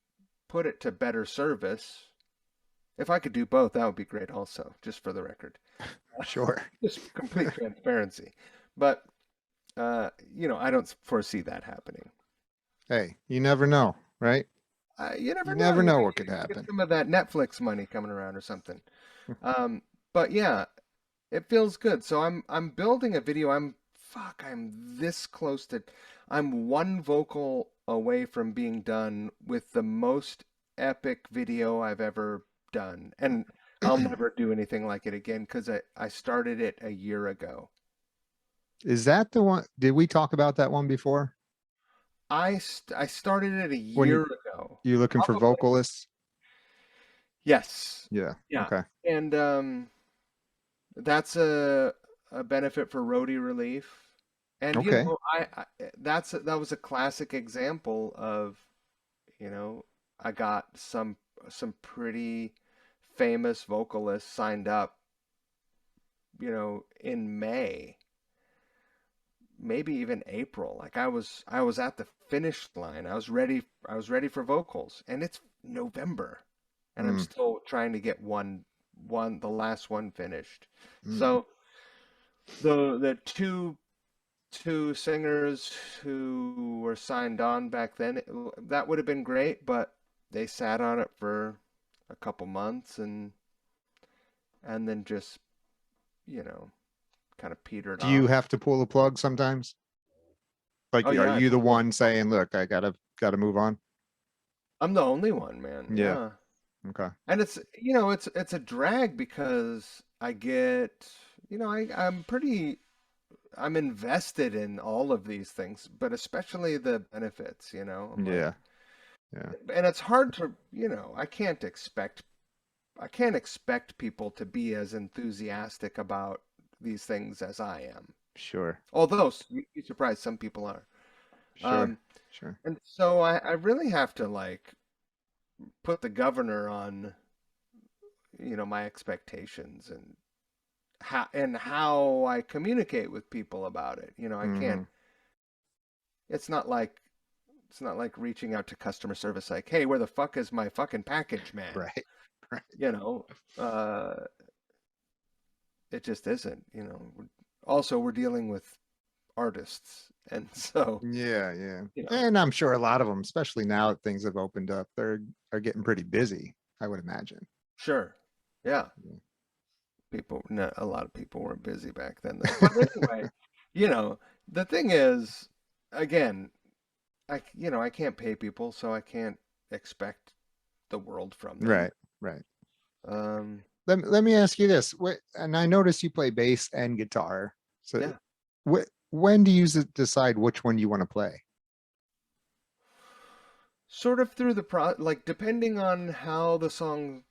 put it to better service, if I could do both, that would be great also, just for the record. Sure. Just complete transparency. But I don't foresee that happening. Hey, you never know, right? You You never know. never You know know, what could get happen. some of that Netflix money coming around or something. Um, but yeah, it feels good. So I'm building a video. I'm this close to I'm one vocal away from being done with the most epic video I've ever done. And I'll never do anything like it again because I started it a year ago. Is that the one? Did we talk about that one before? I started it a When year ago. you're looking for Probably. vocalists? Yes. Yeah. Yeah. Okay. And that's a benefit for roadie relief. And Okay. that was a classic example of, you know, I got some pretty famous vocalists signed up, in May, maybe even April. Like I was at the finish line. I was ready for vocals, and it's November, and I'm Mm, still trying to get the last one finished. mm. So the two singers who were signed on back then, that would have been great, but they sat on it for a couple months and then just, you know, kind of petered Do you off. have to pull the plug sometimes? Like, Oh are yeah, I you the can pull. one saying, "Look, I gotta move on"? I'm the only one, man. Yeah. Yeah. Okay. And it's a drag because I get, I'm invested in all of these things, but especially the benefits, I'm like, Yeah. Yeah. and it's hard to, I can't expect people to be as enthusiastic about these things as I am. Sure. Although you'd be surprised, some people are. Sure. Um, Sure. and so I really have to like put the governor on, my expectations and how I communicate with people about it. I can't. Hmm. It's not like it's not like reaching out to customer service like, "Hey, where the fuck is my fucking package, man?" Right. Right. You know, it just isn't. Also, we're dealing with artists, and so Yeah. Yeah. you know, And I'm sure a lot of them, especially now that things have opened up, are getting pretty busy, I would imagine. sure, yeah, Yeah. no, a lot of people were busy back then, though. But anyway, you know, the thing is, again, I can't pay people, so I can't expect the world from them. Right. Right. Um, Let me ask you this. And I notice you play bass and guitar. So yeah. when do you decide which one you want to play? Sort of through like depending on how the song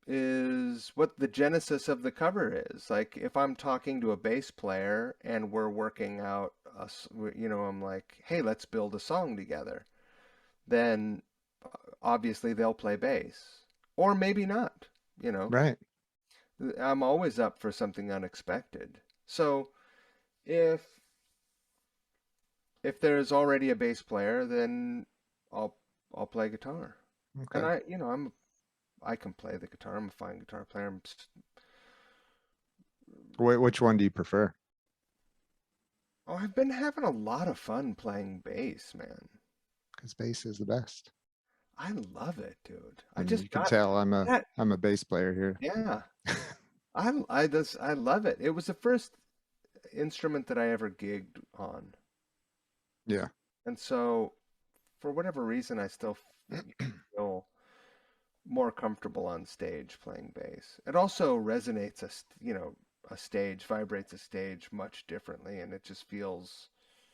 is, what the genesis of the cover is. Like if I'm talking to a bass player and we're working out I'm like, "Hey, let's build a song together." Then obviously they'll play bass. Or maybe not, you know. Right. I'm always up for something unexpected. So, if if there's already a bass player, then I'll I'll play guitar. And Okay. I can play the guitar. I'm a fine guitar player. Which one do you prefer? I've been having a lot of fun playing bass, man. Because bass is the best. I love it, dude. I And just you can got tell that. I'm a bass player here. Yeah. I love it. It was the first. instrument that I ever gigged on. Yeah. And so for whatever reason, I still feel more comfortable on stage playing bass. It also resonates a stage, vibrates a stage much differently, and it just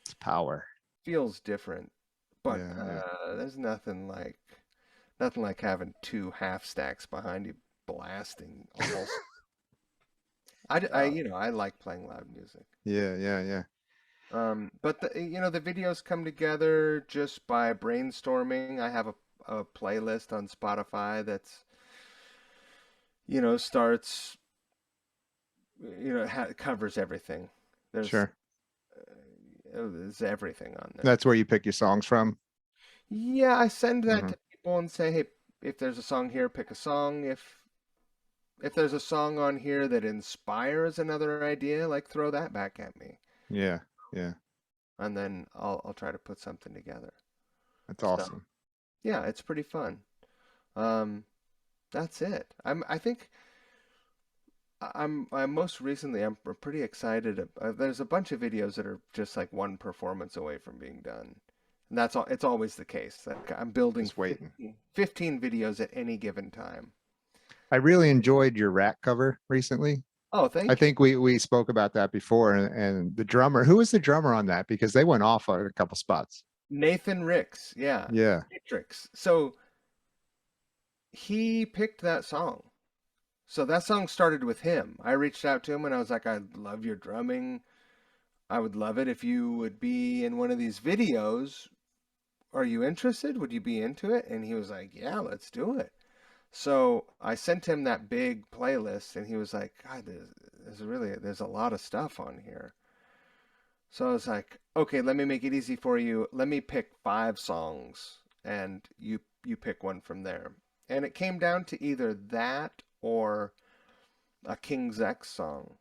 It's power. feels different. But Yeah, yeah. there's nothing like having two half stacks behind you blasting all. Uh, I like playing loud music. yeah, yeah, yeah. But the videos come together just by brainstorming. I have a playlist on Spotify that's, starts, covers everything. There's Sure. there's everything on there. That's where you pick your songs from. Yeah, I send that Hmm. to people and say, hey, if there's a song here, pick a song. If there's a song on here that inspires another idea, like throw that back at me, Yeah, yeah. and then I'll try to put something together. That's So awesome. yeah, it's pretty fun. Um, that's it. I think I'm most recently I'm pretty excited. There's a bunch of videos that are just like one performance away from being done. And that's all. It's always the case. Like I'm building Just waiting. 15 videos at any given time. I really enjoyed your rat cover recently. Oh, I thank you. think we spoke about that before, and the drummer, who was the drummer on that? Because they went off on a couple spots. Nathan Ricks, yeah, Yeah, Matrix. So he picked that song. So that song started with him. I reached out to him and I was like, I love your drumming. I would love it if you would be in one of these videos. Are you interested? Would you be into it? And he was like, yeah, let's do it. So I sent him that big playlist and he was like, God, there's a lot of stuff on here. So I was like, okay, let me make it easy for you. Let me pick 5 songs and you pick one from there. And it came down to either that or a King's X song.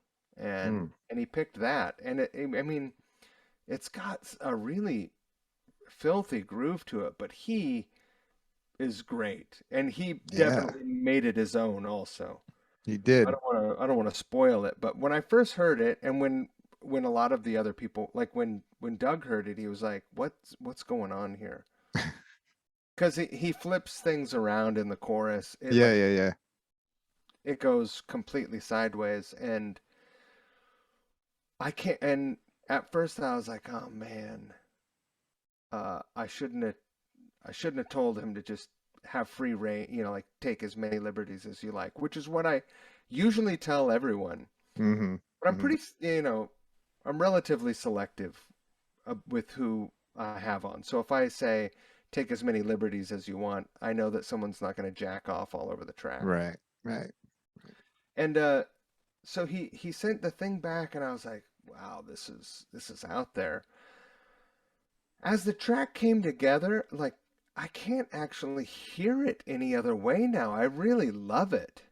mm, And he picked that. And I mean, it's got a really filthy groove to it, but he is great. And he yeah, definitely made it his own also. he did. I don't want to spoil it, but when I first heard it and when a lot of the other people like when Doug heard it, he was like, what's going on here?" Cuz he flips things around in the chorus. Yeah, yeah, yeah. It goes completely sideways and I can't and at first I was like, "Oh man, I shouldn't have told him to just have free reign, like take as many liberties as you like," which is what I usually tell everyone. Hmm. But I'm Hmm. I'm relatively selective with who I have on. So if I say take as many liberties as you want, I know that someone's not going to jack off all over the track. Right, right. And so he sent the thing back, and I was like, wow, this is out there. As the track came together, like I can't actually hear it any other way now. I really love it.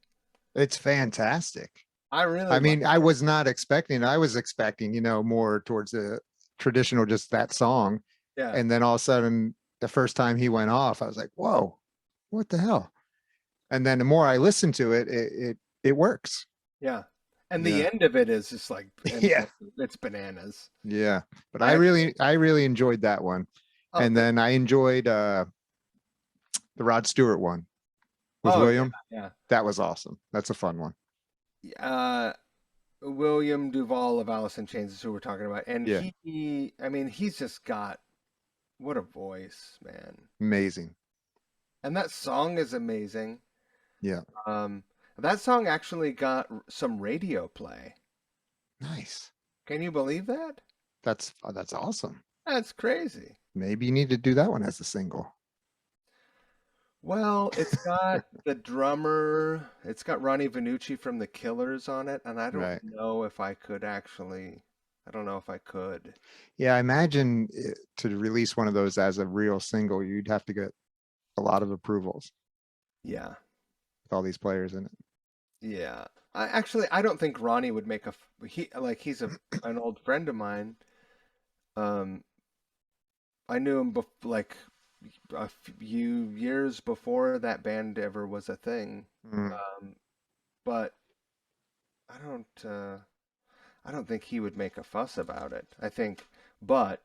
It's fantastic. I really I love mean, I was not expecting, I was expecting, more towards the traditional, just that song. Yeah, And then all of a sudden, the first time he went off, I was like, whoa, what the hell? And then the more I listened to it, it works. yeah. And the Yeah. end of it is just like, and Yeah. it's bananas. Yeah. But I I really enjoyed that one. oh And thank then I enjoyed the Rod Stewart one with oh yeah William. yeah. That was awesome. That's a fun one. Uh, William Duvall of Alice in Chains is who we're talking about, and Yeah. I mean, he's just got what a voice, man. Amazing. And that song is amazing. Yeah. Um, that song actually got some radio play. Nice. Can you believe that? That's awesome. That's crazy. Maybe you need to do that one as a single. Well, it's got the drummer, it's got Ronnie Vannucci from The Killers on it, and Right. I don't know if I could. Yeah, I imagine to release one of those as a real single, you'd have to get a lot of approvals Yeah, with all these players in it. yeah. I don't think Ronnie would make he's an old friend of mine. Um, I knew him a few years before that band ever was a thing. Mm, Um, but I don't. I don't think he would make a fuss about it. I think, but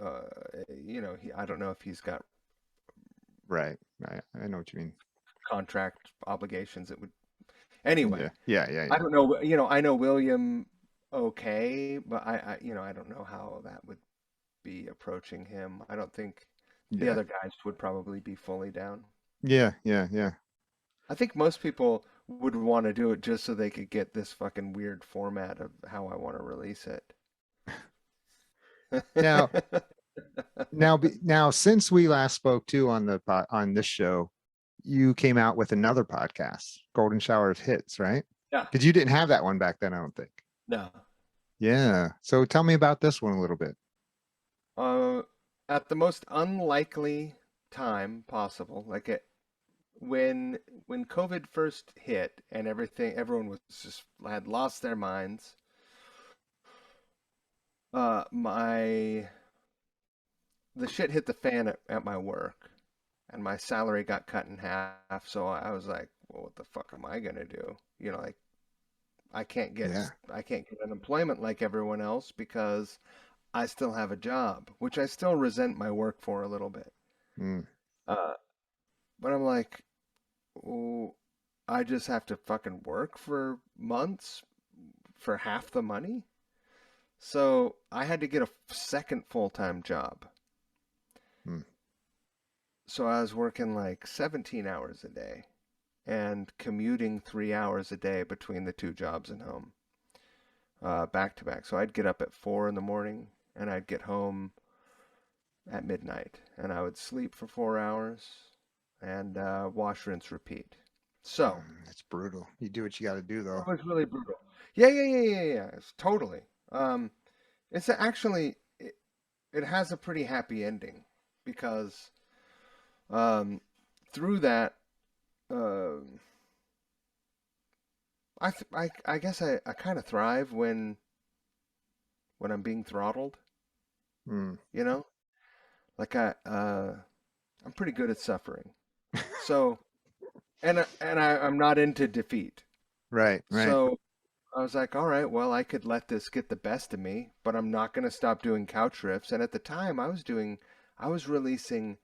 uh, I don't know if he's got Right. I know what you mean. contract obligations. It would anyway. Yeah. Yeah. Yeah. I Yeah. don't know. I know William okay, but I don't know how that would be approaching him. I don't think the Yeah. other guys would probably be fully down. Yeah. Yeah. Yeah. I think most people would want to do it just so they could get this fucking weird format of how I want to release it. Now, now, since we last spoke too on on this show, you came out with another podcast, Golden Shower of Hits, right? Yeah. Because you didn't have that one back then, I don't think. No. Yeah. So tell me about this one a little bit. Uh, at the most unlikely time possible, like when COVID first hit and everyone was just had lost their minds. My the shit hit the fan at my work, and my salary got cut in half. So I was like, well, what the fuck am I gonna do? Like I can't get Yeah. I can't get unemployment like everyone else because I still have a job, which I still resent my work for a little bit. Mm, Uh, but I'm like, oh, I just have to fucking work for months for half the money. So I had to get a second full-time job. mm, So I was working like 17 hours a day and commuting 3 hours a day between the two jobs and home, back to back. So I'd get up at 4 in the morning and I'd get home at midnight and I would sleep for 4 hours and wash, rinse, repeat. So it's brutal. You do what you got to do, though. it was really brutal. Yeah, yeah, yeah, yeah, yeah. It's totally. Um, it's actually it has a pretty happy ending because um, through that, uh, I guess I kind of thrive when I'm being throttled. Mm. You know, like I'm pretty good at suffering. So I'm not into defeat. Right. Right. So I was like, all right, well, I could let this get the best of me, but I'm not going to stop doing couch riffs. And at the time, I was releasing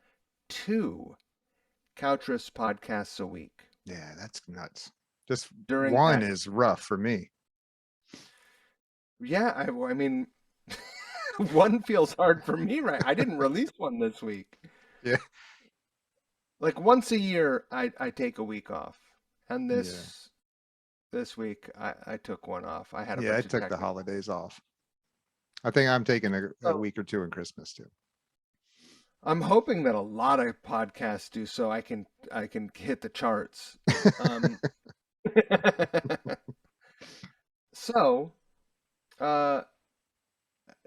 2 couch riffs podcasts a week Yeah, that's nuts. Just during one that. is rough for me. Yeah, I mean, one feels hard for me, right? I didn't release one this week. Yeah. Like once a year, I take a week off, and Yeah. this week I took one off. I had a Yeah. I bunch of took the technical. holidays off. I think I'm taking a So week or two in Christmas too. I'm hoping that a lot of podcasts do so I can hit the charts. Um, so uh,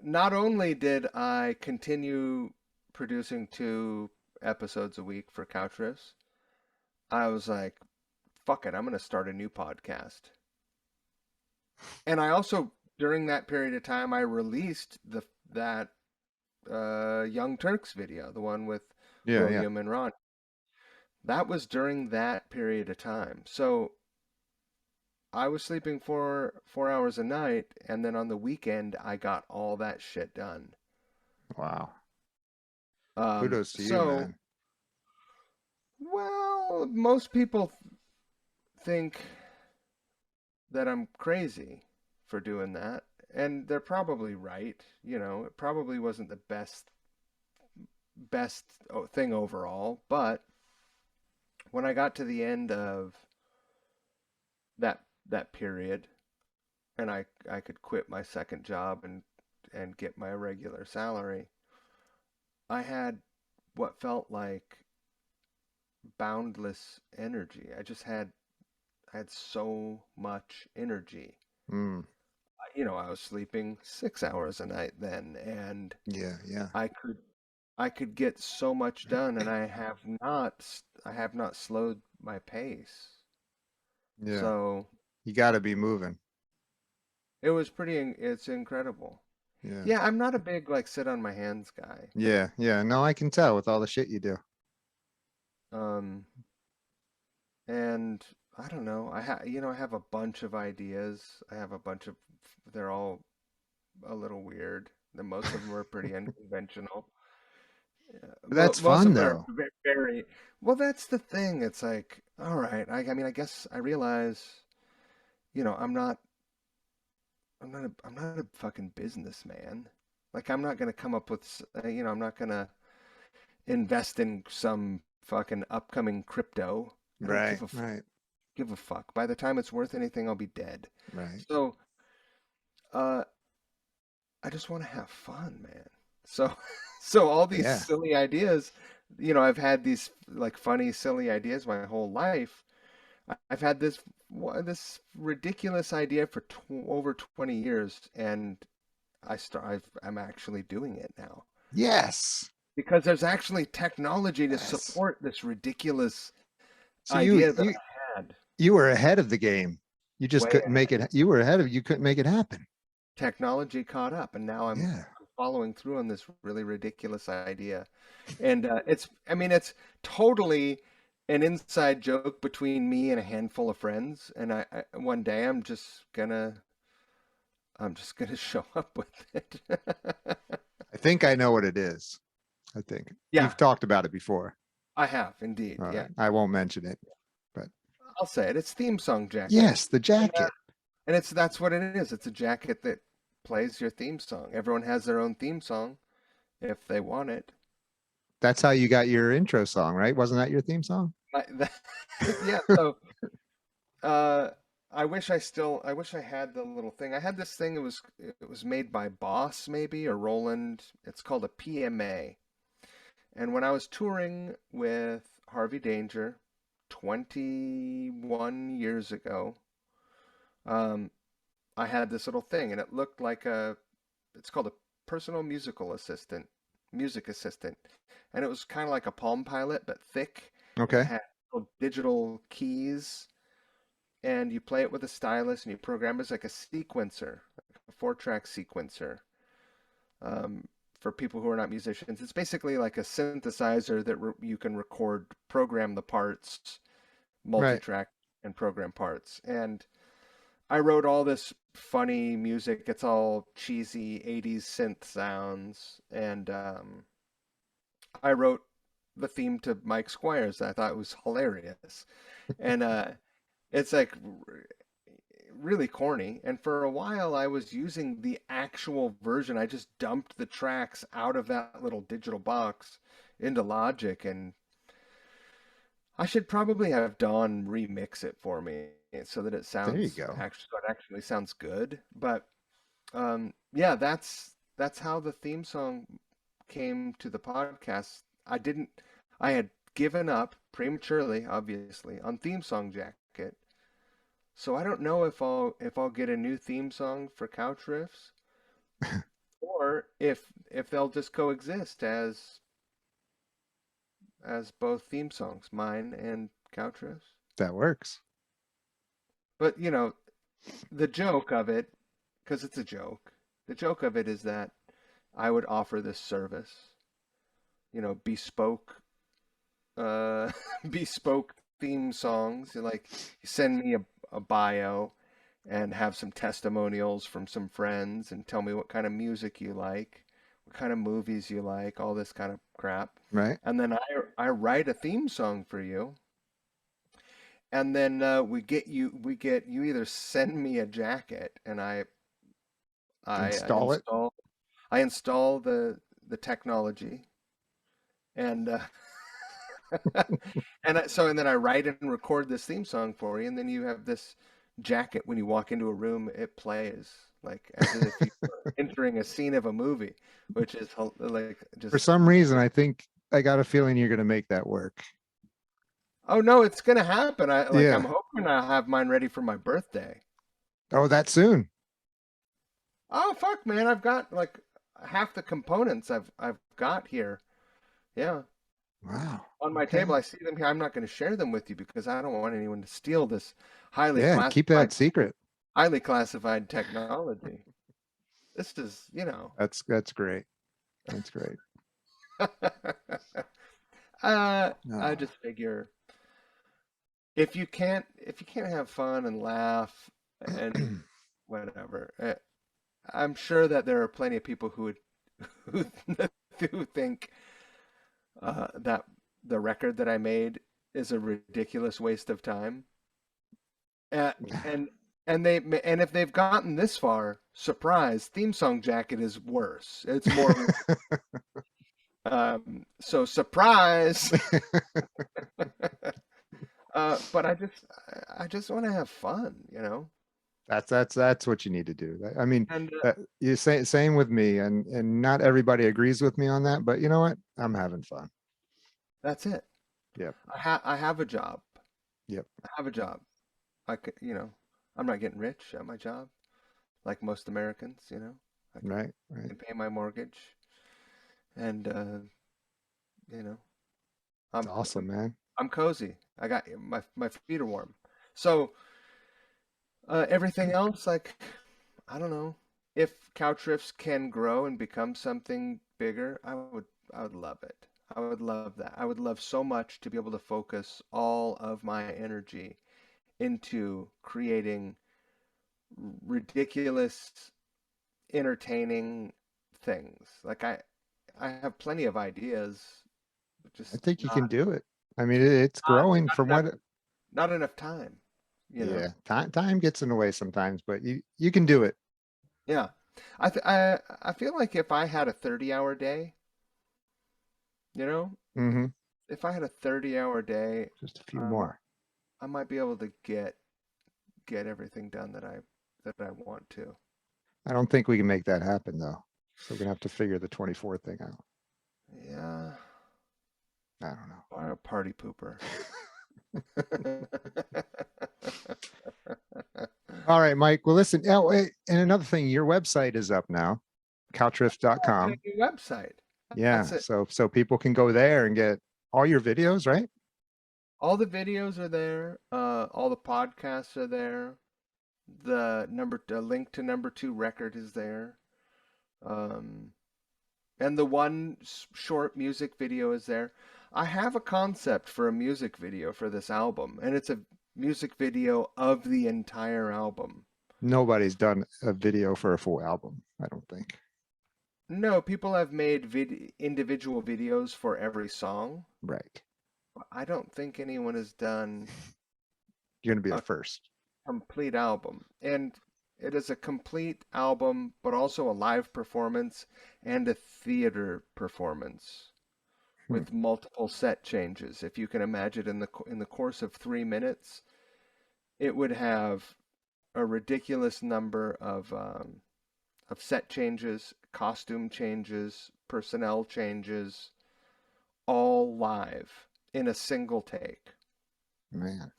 not only did I continue producing 2 episodes a week for Couch Riffs, I was like, fuck it, I'm going to start a new podcast. And I also, during that period of time, I released that Young Turks video, the one with Yeah. Yeah. William and Ron. That was during that period of time. So I was sleeping 4 hours a night, and then on the weekend I got all that shit done. Wow. Kudos to you, So man. well, most people think that I'm crazy for doing that, and they're probably right. It probably wasn't the best thing overall, but when I got to the end of that period, and I could quit my second job and get my regular salary, I had what felt like boundless energy. I had so much energy. Mm. I was sleeping 6 hours a night then, and Yeah. Yeah. I could I could get so much done, and I have not slowed my pace. Yeah. So You got to be moving. it's incredible. Yeah. Yeah, I'm not a big like sit on my hands guy. Yeah. Yeah. No, I can tell with all the shit you do. Um, and I don't know. I have a bunch of ideas. I have a bunch of, they're all a little weird. And most of them are pretty unconventional. That's Most fun of them are though. very, well, that's the thing. It's like, all right. I mean, I guess I realize, you know, I'm not a fucking businessman. Like, I'm not gonna come up with, I'm not gonna invest in some fucking upcoming crypto. I don't Right, right, give a fuck. By the time it's worth anything, I'll be dead. right. So, uh, I just want to have fun, man. So, so all these Yeah. silly ideas, I've had these like funny, silly ideas my whole life. I've had this ridiculous idea for tw over 20 years, and I'm actually doing it now Yes. because there's actually technology to Yes. support this ridiculous So idea that I had. you were ahead of the game. You just Way couldn't make it. You were ahead of. You couldn't make it happen. technology caught up, and now Yeah. I'm following through on this really ridiculous idea. And I mean, it's totally an inside joke between me and a handful of friends. And one day I'm just gonna show up with it. I think I know what it is. I think Yeah, you've talked about it before. I have indeed. All Yeah, right. I won't mention it, but I'll say it. It's theme song jacket, yes, the and jacket. that's what it is. It's a jacket that plays your theme song. Everyone has their own theme song if they want it. That's how you got your intro song, right? Wasn't that your theme song? That, yeah. So uh, I wish I had the little thing. I had this thing. It was made by Boss maybe or Roland. It's called a PMA. And when I was touring with Harvey Danger 21 years ago, um, I had this little thing, and it looked like it's called a personal music assistant, and it was kind of like a Palm Pilot but thick, and it Okay. had little digital keys, and you play it with a stylus, and you program it as like a sequencer, like a four-track sequencer. Um, for people who are not musicians, it's basically like a synthesizer that you can program the parts, Right. multi-track, and program parts. And I wrote all this funny music. It's all cheesy 80s synth sounds. And I wrote the theme to Mike Squires. I thought it was hilarious. And it's like really corny. And for a while, I was using the actual version. I just dumped the tracks out of that little digital box into Logic. And I should probably have Dawn remix it for me so that There you go. it actually sounds good. But yeah, that's how the theme song came to the podcast. I had given up prematurely, obviously, on theme song jacket. So I don't know if I'll get a new theme song for Couch Riffs or if they'll just coexist as both theme songs, mine and Couch Riffs. That works. But the joke of it, because it's a joke, the joke of it is that I would offer this service, bespoke uh bespoke theme songs. Like, you send me a bio and have some testimonials from some friends and tell me what kind of music you like, what kind of movies you like, all this kind of crap. Right. And then I write a theme song for you. And then we get you either send me a jacket and I Install it. install the technology and and then I write and record this theme song for you, and then you have this jacket. When you walk into a room, it plays like as if you were entering a scene of a movie, which is like For just some reason, I think I got a feeling you're going to make that work. oh no, it's gonna happen. I'm Yeah. hoping I have mine ready for my birthday. Oh, that soon. Oh fuck, man, I've got like half the components I've got here. Yeah, Wow. on my table. Okay. I see them here. I'm not going to share them with you because I don't want anyone to steal this highly Yeah. Keep classified that secret. highly classified technology. This is, That's great. That's great. uh, I Oh, just figure if you can't have fun and laugh and whatever, I'm sure that there are plenty of people who would who, who think that the record that I made is a ridiculous waste of time. Uh, and and if they've gotten this far, surprise, theme song jacket is worse. It's more so surprise. But I just want to have fun, you know. That's what you need to do. I mean, And you say same with me, and not everybody agrees with me on that, but you know what? I'm having fun. that's it. Yep. I have a job. Yep. I have a job. I could, you know, I'm not getting rich at my job like most Americans, you know. Right. I Right. can pay my mortgage, and you know, It's I'm awesome, man. I'm cozy. I got my feet are warm. So everything else, like I don't know, if couch riffs can grow and become something bigger, I would love it. I would love that. I would love so much to be able to focus all of my energy into creating ridiculous, entertaining things. Like I have plenty of ideas, but I just think you can do it. I mean, it's not, growing from not what. enough, not enough time, you know. Yeah, time gets in the way sometimes, but you can do it. Yeah. I feel like if I had a 30-hour day, you know, Hmm. if I had a 30-hour day, Just a few um, more. I might be able to get everything done that I want to. I don't think we can make that happen though. So we're gonna have to figure the 24 thing out. Yeah, I don't know. or a party pooper. All right, Mike. Well, listen. Oh, wait, and another thing, your website is up now, I got a couchriff.com. new website. That's Yeah, it. so people can go there and get all your videos, right? All the videos are there. All the podcasts are there. The link to number two record is there. Um, and the one short music video is there. I have a concept for a music video for this album, and it's a music video of the entire album. Nobody's done a video for a full album, I don't think. No, people have made individual videos for every song. Right. I don't think anyone has done You're gonna be the a first. complete album. And it is a complete album, but also a live performance and a theater performance Hmm. with multiple set changes. If you can imagine in the course of 3 minutes, it would have a ridiculous number of set changes, costume changes, personnel changes, all live in a single take. Man.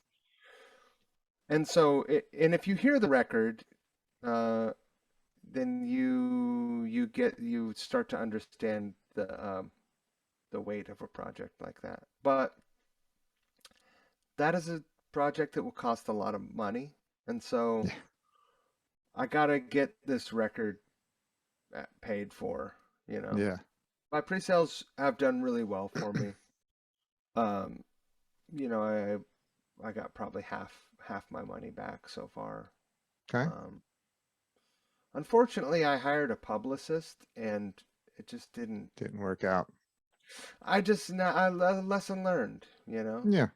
And so, and if you hear the record, uh, then you start to understand the weight of a project like that. But that is a project that will cost a lot of money, and so Yeah. I gotta get this record paid for. You know, Yeah. my pre-sales have done really well for me. Um, you know, I got probably half my money back so far. Okay. Um, Unfortunately, I hired a publicist, and it just didn't. Didn't work out. I just I lesson learned. You know, Yeah.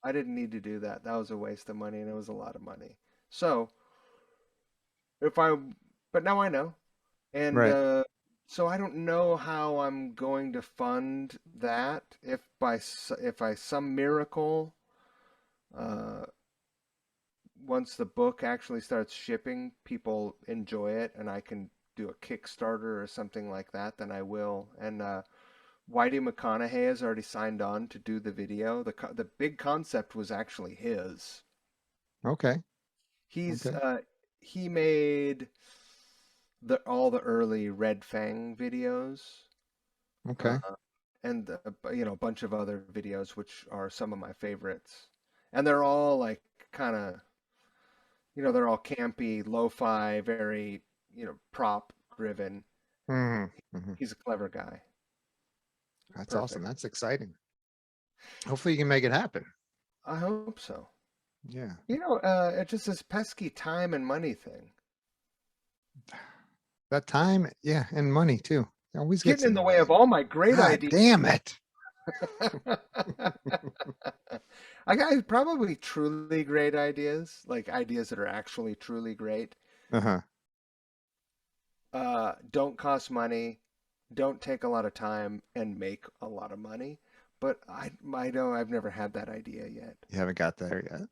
I didn't need to do that. That was a waste of money, and it was a lot of money. So if I, but now I know, and Right. so I don't know how I'm going to fund that. If by some miracle, uh, once the book actually starts shipping, people enjoy it, and I can do a Kickstarter or something like that, then I will. And Whitey McConaughey has already signed on to do the video. The big concept was actually his. Okay. He's Okay. he made all the early Red Fang videos, Okay. uh, and you know a bunch of other videos which are some of my favorites, and they're all like kind of they're all campy, lo-fi, very prop driven. Hmm. Hmm. He's a clever guy. That's awesome. Perfect. That's exciting. Hopefully you can make it happen. I hope so. Yeah. It's just this pesky time and money thing. That time, yeah, and money too. It always gets Getting in in the the way of way. all my great God ideas. damn it. I got probably truly great ideas, like ideas that are actually truly great. Uh-huh. Don't cost money, don't take a lot of time, and make a lot of money. But I know I've never had that idea yet. You haven't got there yet.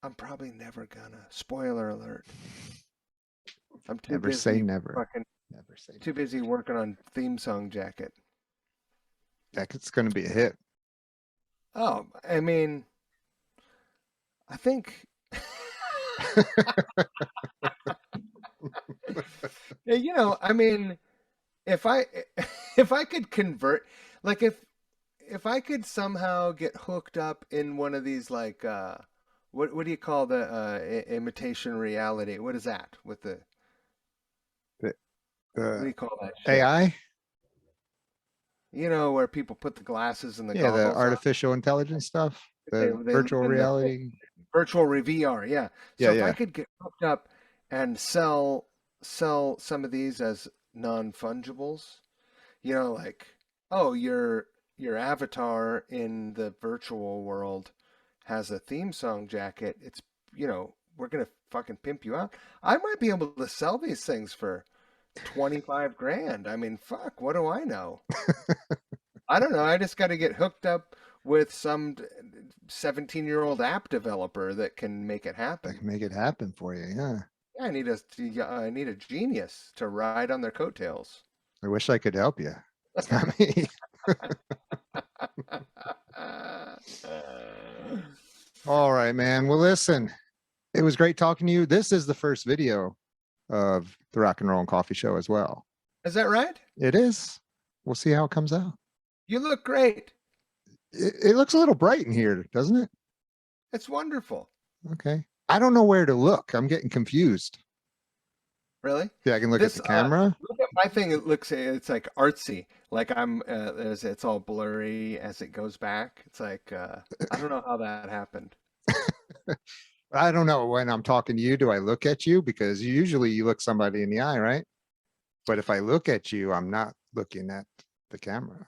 I'm probably never gonna. Spoiler alert. I'm too Never say busy never. fucking Never say too never. busy working on theme song jacket. Heck, it's gonna be a hit. Oh, I mean, I think yeah, I mean, if I if I could convert, like if I could somehow get hooked up in one of these like what do you call the imitation reality? What is that with the The, what do the you call that shit? AI? Where people put the glasses and the Yeah, the goggles on. artificial intelligence stuff, the They live virtual in the reality. virtual VR, yeah. Yeah, So if I yeah. could get hooked up and sell some of these as non-fungibles, like, oh, your avatar in the virtual world has a theme song jacket. We're gonna fucking pimp you out. I might be able to sell these things for 25 grand. I mean, fuck, what do I know? I don't know. I just got to get hooked up with some 17-year-old app developer that can make it I happen. can make it happen for you. Yeah. Yeah, I need a genius to ride on their coattails. I wish I could help you. It's not me. All right, man. Well, listen, it was great talking to you. This is the first video of the Rock and Roll and Coffee Show as well. Is that right? It is. We'll see how it comes out. You look great. It looks a little bright in here, doesn't it? It's wonderful. Okay. I don't know where to look. I'm getting confused. Really? Yeah, I can look at This the camera. look at my thing. It's like artsy. Like it's all blurry as it goes back. It's like I don't know how that happened. I don't know when I'm talking to you, do I look at you? Because usually you look somebody in the eye, right? But if I look at you, I'm not looking at the camera.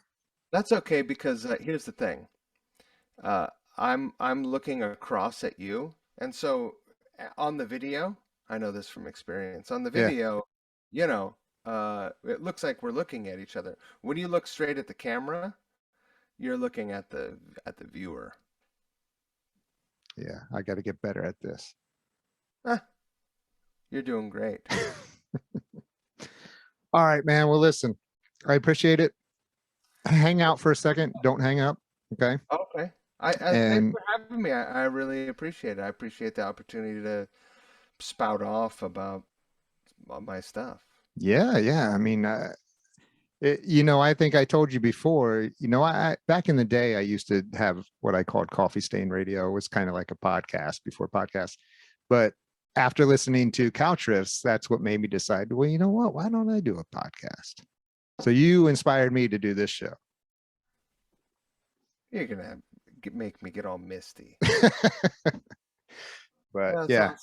That's okay because here's the thing. Uh, I'm looking across at you, and so on the video, I know this from experience. On the Yeah. video, it looks like we're looking at each other. When you look straight at the camera, you're looking at the viewer. Yeah. I got to get better at this. Ah, you're doing great. All right, man. Well, listen, I appreciate it. Hang out for a second. Don't hang up. Okay. Okay. Thanks And for having me. I really appreciate it. I appreciate the opportunity to spout off about my stuff. yeah, yeah. I mean, I think I told you before, back in the day, I used to have what I called coffee stain radio. It was kind of like a podcast before podcasts. But after listening to Couch Riffs, that's what made me decide, well, you know what? Why don't I do a podcast? So you inspired me to do this show. You're gonna make me get all misty. But That's yeah,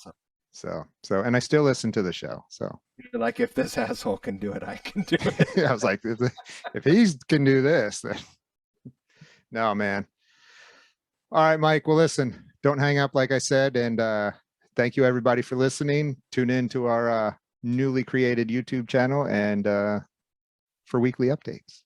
awesome. and I still listen to the show. So You're like, if this asshole can do it, I can do it. I was like, if he can do this, then no, man. All right, Mike. Well, listen, don't hang up, like I said. And thank you, everybody, for listening. Tune in to our newly created YouTube channel and for weekly updates.